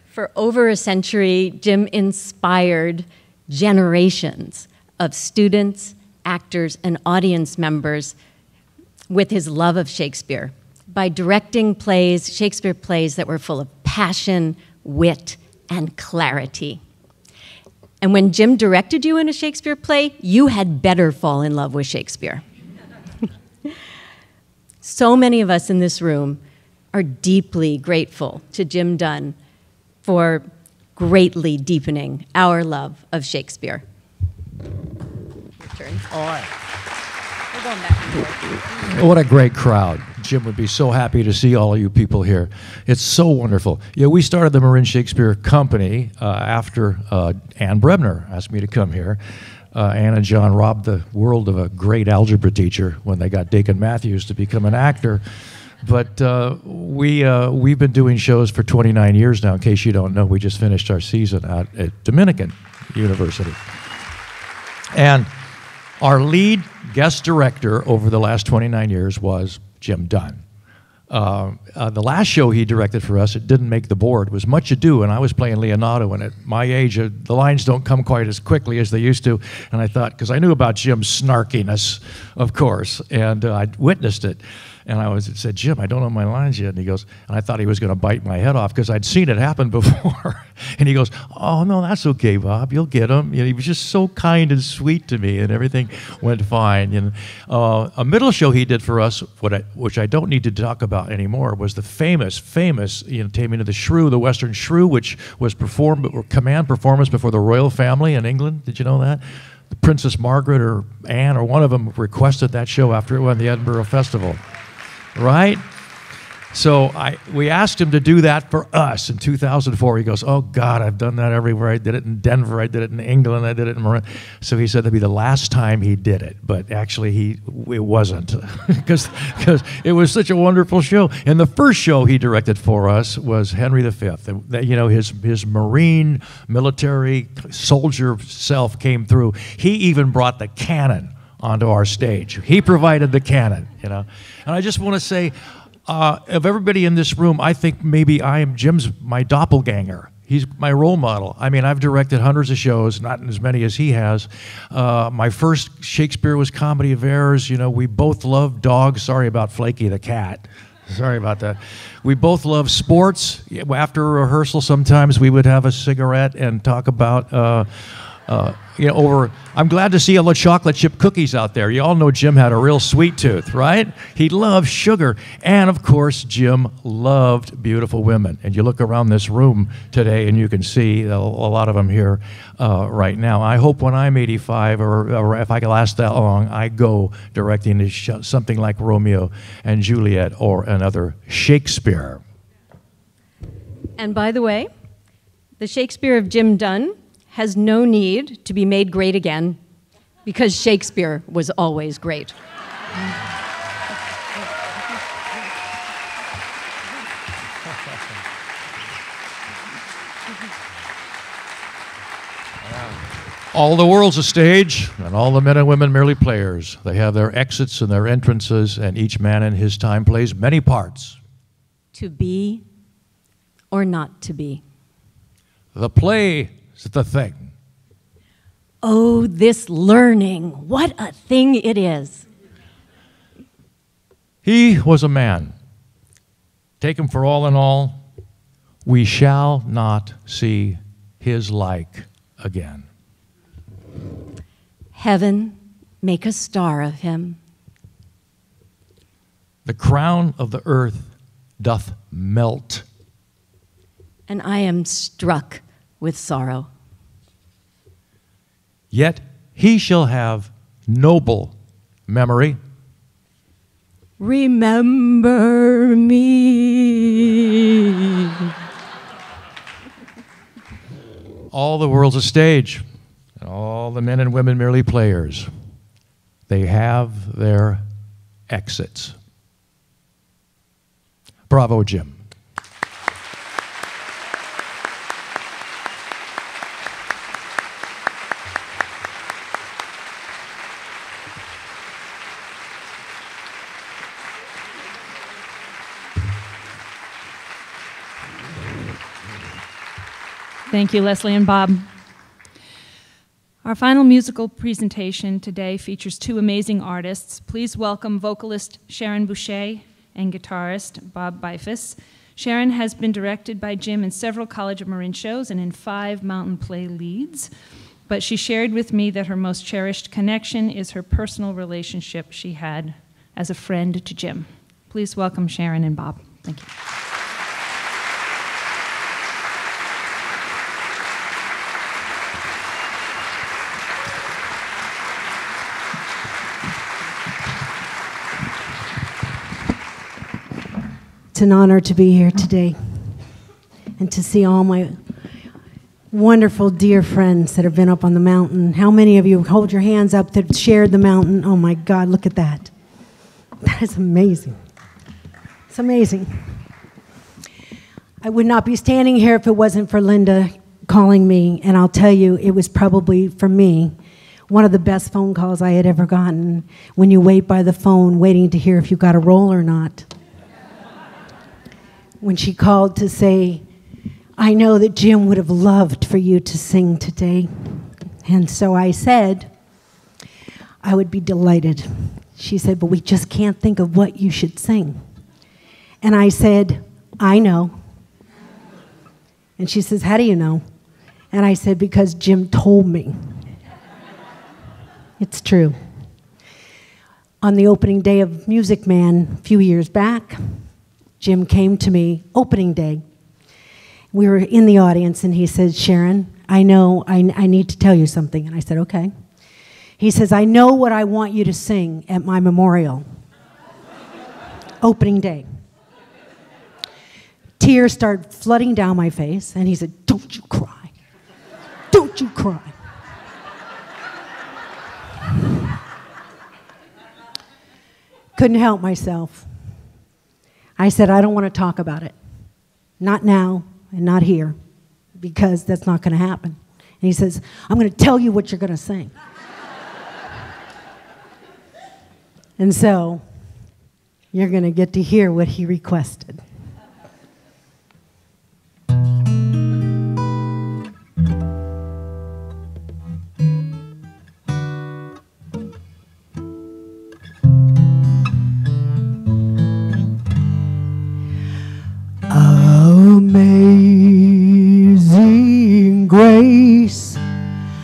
For over a century, Jim inspired generations of students, actors, and audience members with his love of Shakespeare by directing plays, Shakespeare plays that were full of passion, wit, and clarity. And when Jim directed you in a Shakespeare play, you had better fall in love with Shakespeare. So many of us in this room are deeply grateful to Jim Dunn for greatly deepening our love of Shakespeare. Your turn. All right. We're going back and forth. What a great crowd. Jim would be so happy to see all of you people here. It's so wonderful. Yeah, we started the Marin Shakespeare Company after Ann Brebner asked me to come here. Ann and John robbed the world of a great algebra teacher when they got Dakin Matthews to become an actor. But we've been doing shows for 29 years now. In case you don't know, we just finished our season at Dominican University. And our lead guest director over the last 29 years was Jim Dunn. The last show he directed for us, it didn't make the board, was Much Ado, and I was playing Leonardo, and at my age, the lines don't come quite as quickly as they used to, and I thought, because I knew about Jim's snarkiness, of course, and I'd witnessed it. And I said, Jim, I don't know my lines yet. And he goes, and I thought he was going to bite my head off because I'd seen it happen before. And he goes, oh, no, that's okay, Bob. You'll get them. You know, he was just so kind and sweet to me, and everything went fine. And a middle show he did for us, which I don't need to talk about anymore, was the famous, Taming of the Shrew, the Western Shrew, which was command performance before the royal family in England. Did you know that? Princess Margaret or Anne or one of them requested that show after it won the Edinburgh Festival. Right? So we asked him to do that for us in 2004. He goes, oh, God, I've done that everywhere. I did it in Denver. I did it in England. I did it in Marin. So he said that'd be the last time he did it. But actually, it wasn't because it was such a wonderful show. And the first show he directed for us was Henry V. You know, his Marine military soldier self came through. He even brought the cannon onto our stage. He provided the cannon, you know. And I just want to say, of everybody in this room, I think maybe Jim's my doppelganger. He's my role model. I mean, I've directed hundreds of shows, not as many as he has. My first Shakespeare was Comedy of Errors. You know, we both love dogs. Sorry about Flaky the cat. Sorry about that. We both love sports. After a rehearsal, sometimes we would have a cigarette and talk about I'm glad to see all the chocolate chip cookies out there. You all know Jim had a real sweet tooth, right? He loved sugar. And, of course, Jim loved beautiful women. And you look around this room today and you can see a lot of them here right now. I hope when I'm 85 or if I can last that long, I go directing something like Romeo and Juliet or another Shakespeare. And by the way, the Shakespeare of Jim Dunn has no need to be made great again because Shakespeare was always great. All the world's a stage, and all the men and women merely players. They have their exits and their entrances, and each man in his time plays many parts. To be or not to be. The play is the thing. Oh, this learning, what a thing it is. He was a man. Take him for all in all, we shall not see his like again. Heaven, make a star of him. The crown of the earth doth melt. And I am struck with sorrow. Yet he shall have noble memory. remember me. All the world's a stage, and all the men and women merely players. They have their exits. Bravo, Jim. Thank you, Leslie and Bob. Our final musical presentation today features two amazing artists. Please welcome vocalist Sharon Boucher and guitarist Bob Bifus. Sharon has been directed by Jim in several College of Marin shows and in 5 Mountain Play leads, but she shared with me that her most cherished connection is her personal relationship she had as a friend to Jim. Please welcome Sharon and Bob. Thank you. It's an honor to be here today and to see all my wonderful dear friends that have been up on the mountain. How many of you hold your hands up that shared the mountain? Oh my God, look at that. That is amazing. It's amazing. I would not be standing here if it wasn't for Linda calling me, and I'll tell you, it was probably, for me, one of the best phone calls I had ever gotten, when you wait by the phone waiting to hear if you got a role or not. When she called to say, I know that Jim would have loved for you to sing today. And so I said, I would be delighted. She said, but we just can't think of what you should sing. And I said, I know. And she says, how do you know? And I said, because Jim told me. It's true. On the opening day of Music Man a few years back, Jim came to me, opening day. We were in the audience, and he said, Sharon, I know I need to tell you something. And I said, okay. He says, I know what I want you to sing at my memorial. Opening day. Tears started flooding down my face, and he said, don't you cry. Don't you cry. Couldn't help myself. I said, I don't want to talk about it. Not now and not here, because that's not going to happen. And he says, I'm going to tell you what you're going to sing. And so you're going to get to hear what he requested. Amazing grace,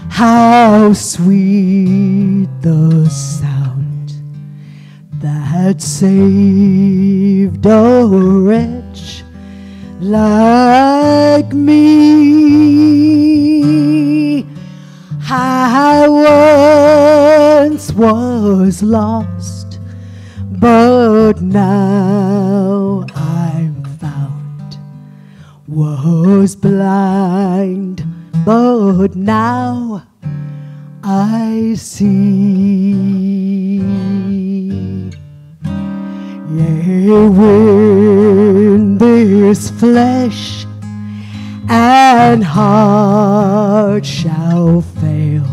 how sweet the sound that saved a wretch like me. I once was lost, but now I'm found. Was blind, but now I see. Yea, when this flesh and heart shall fail,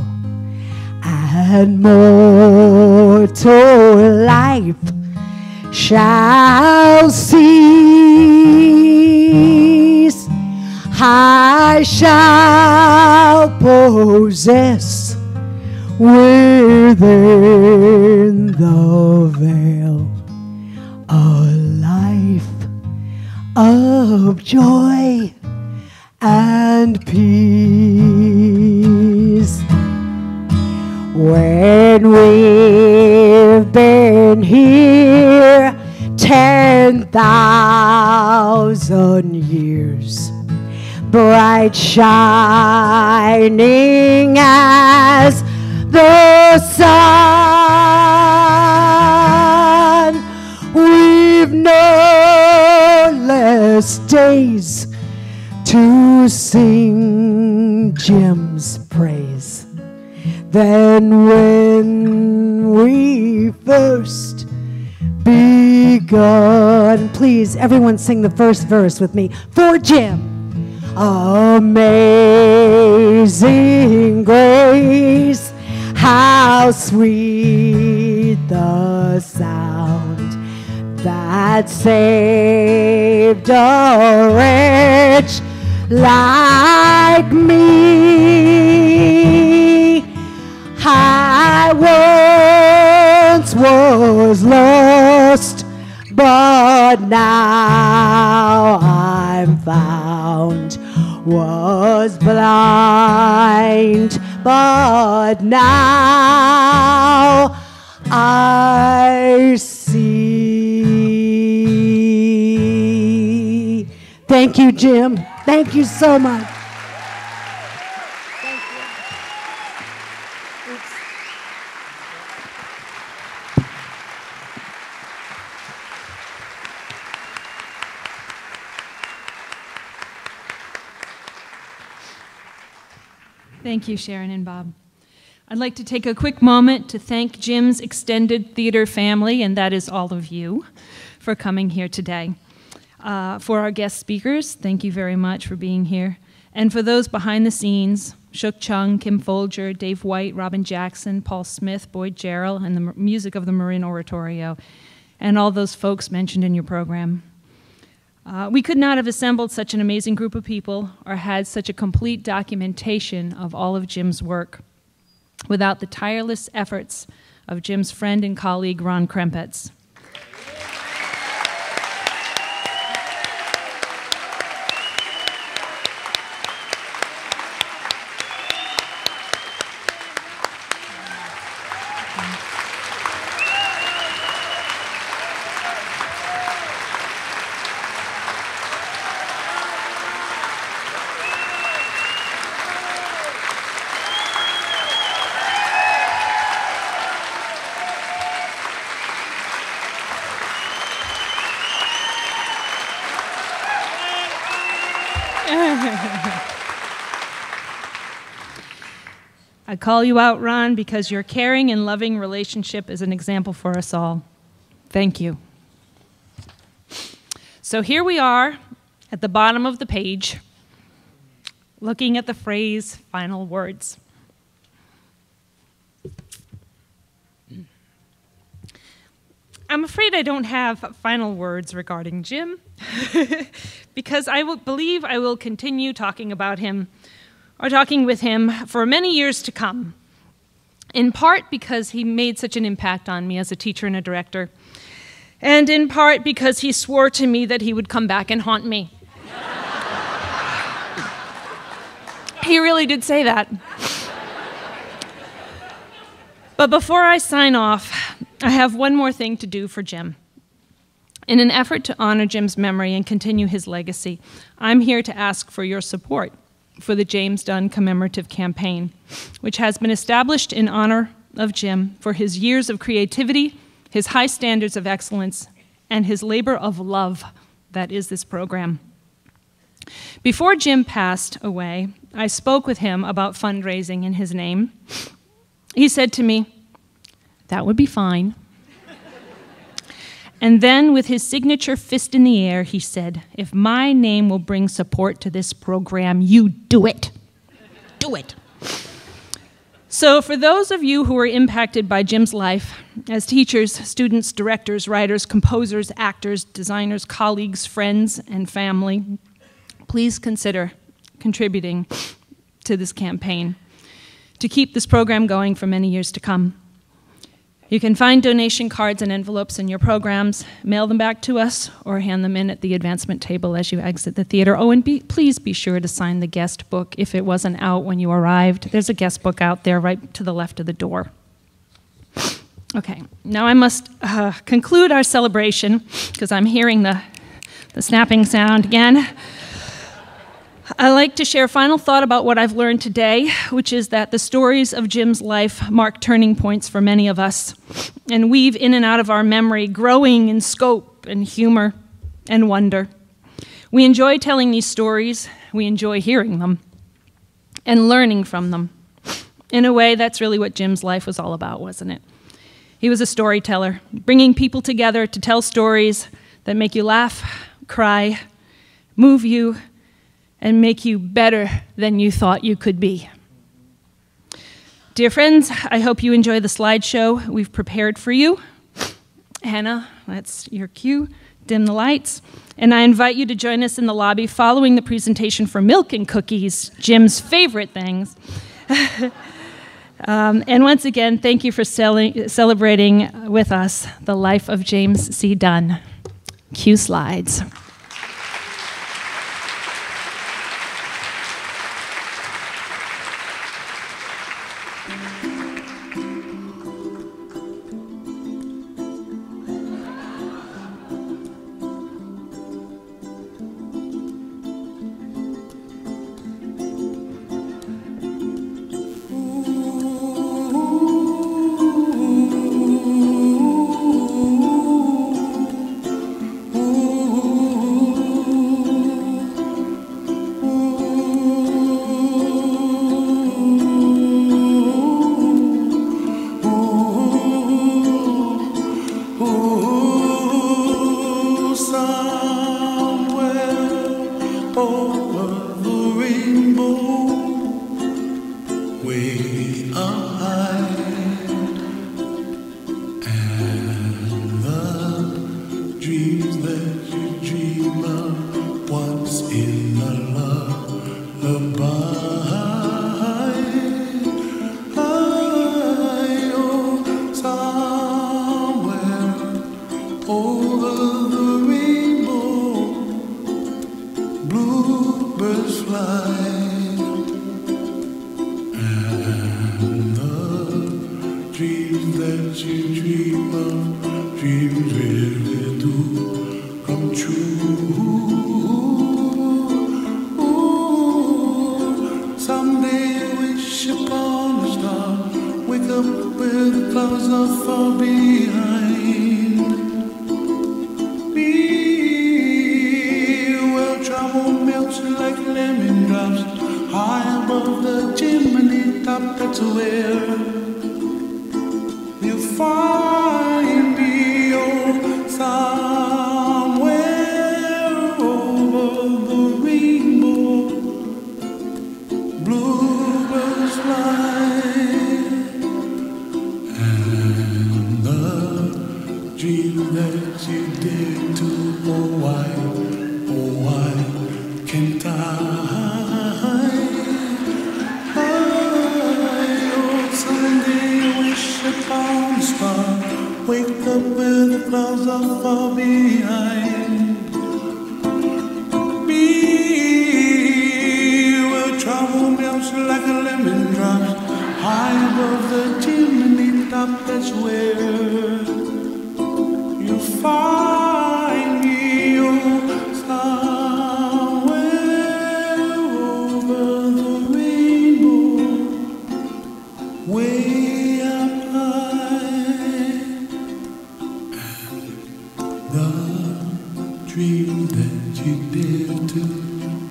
and mortal life shall cease, I shall possess within the veil a life of joy and peace. When we've been here 10,000 years, bright shining as the sun, days to sing Jim's praise. Then when we first begun, please everyone sing the first verse with me for Jim. Amazing grace, how sweet the sound that saved a wretch like me. I once was lost, but now I'm found. Was blind, but now I see. Thank you, Jim. Thank you so much. Thank you. Thank you, Sharon and Bob. I'd like to take a quick moment to thank Jim's extended theater family, and that is all of you, for coming here today. For our guest speakers, thank you very much for being here. And for those behind the scenes, Shook Chung, Kim Folger, Dave White, Robin Jackson, Paul Smith, Boyd Jarrell, and the music of the Marin Oratorio, and all those folks mentioned in your program. We could not have assembled such an amazing group of people or had such a complete documentation of all of Jim's work without the tireless efforts of Jim's friend and colleague, Ron Krempetz. I call you out, Ron, because your caring and loving relationship is an example for us all. Thank you. So here we are at the bottom of the page, looking at the phrase final words. I'm afraid I don't have final words regarding Jim, because I believe I will continue talking about him or talking with him for many years to come, in part because he made such an impact on me as a teacher and a director, and in part because he swore to me that he would come back and haunt me. He really did say that. But before I sign off, I have one more thing to do for Jim. In an effort to honor Jim's memory and continue his legacy, I'm here to ask for your support for the James Dunn Commemorative Campaign, which has been established in honor of Jim for his years of creativity, his high standards of excellence, and his labor of love that is this program. Before Jim passed away, I spoke with him about fundraising in his name. He said to me, "That would be fine." And then, with his signature fist in the air, he said, "If my name will bring support to this program, you do it. Do it." So for those of you who were impacted by Jim's life, as teachers, students, directors, writers, composers, actors, designers, colleagues, friends, and family, please consider contributing to this campaign to keep this program going for many years to come. You can find donation cards and envelopes in your programs, mail them back to us, or hand them in at the advancement table as you exit the theater. Oh, and please be sure to sign the guest book if it wasn't out when you arrived. There's a guest book out there right to the left of the door. Okay, now I must conclude our celebration, because I'm hearing the snapping sound again. I'd like to share a final thought about what I've learned today, which is that the stories of Jim's life mark turning points for many of us and weave in and out of our memory, growing in scope and humor and wonder. We enjoy telling these stories, we enjoy hearing them, and learning from them. In a way, that's really what Jim's life was all about, wasn't it? He was a storyteller, bringing people together to tell stories that make you laugh, cry, move you, and make you better than you thought you could be. Dear friends, I hope you enjoy the slideshow we've prepared for you. Hannah, that's your cue. Dim the lights. And I invite you to join us in the lobby following the presentation for milk and cookies, Jim's favorite things. And once again, thank you for celebrating with us the life of James C. Dunn. Cue slides.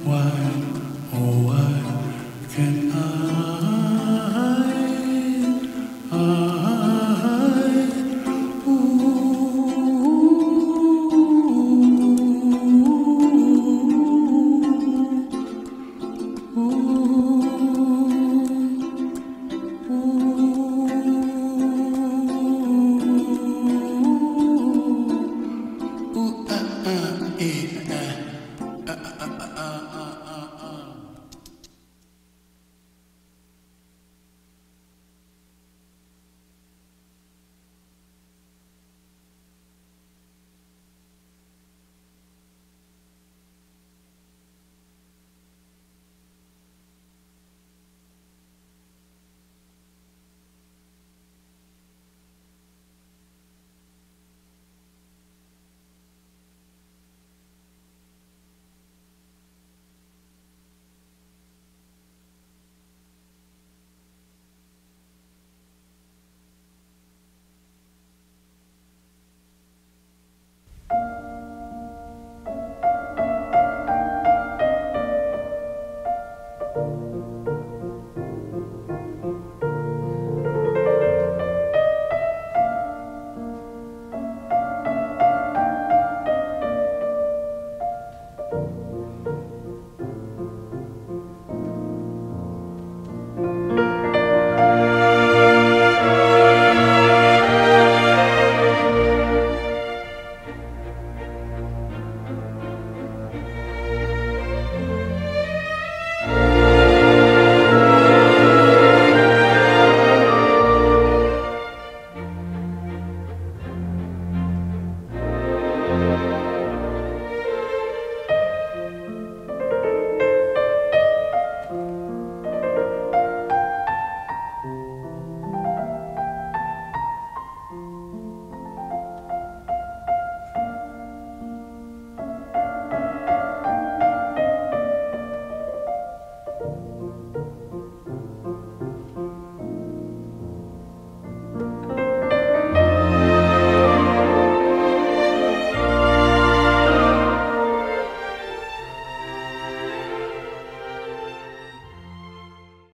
Why, oh why can't I?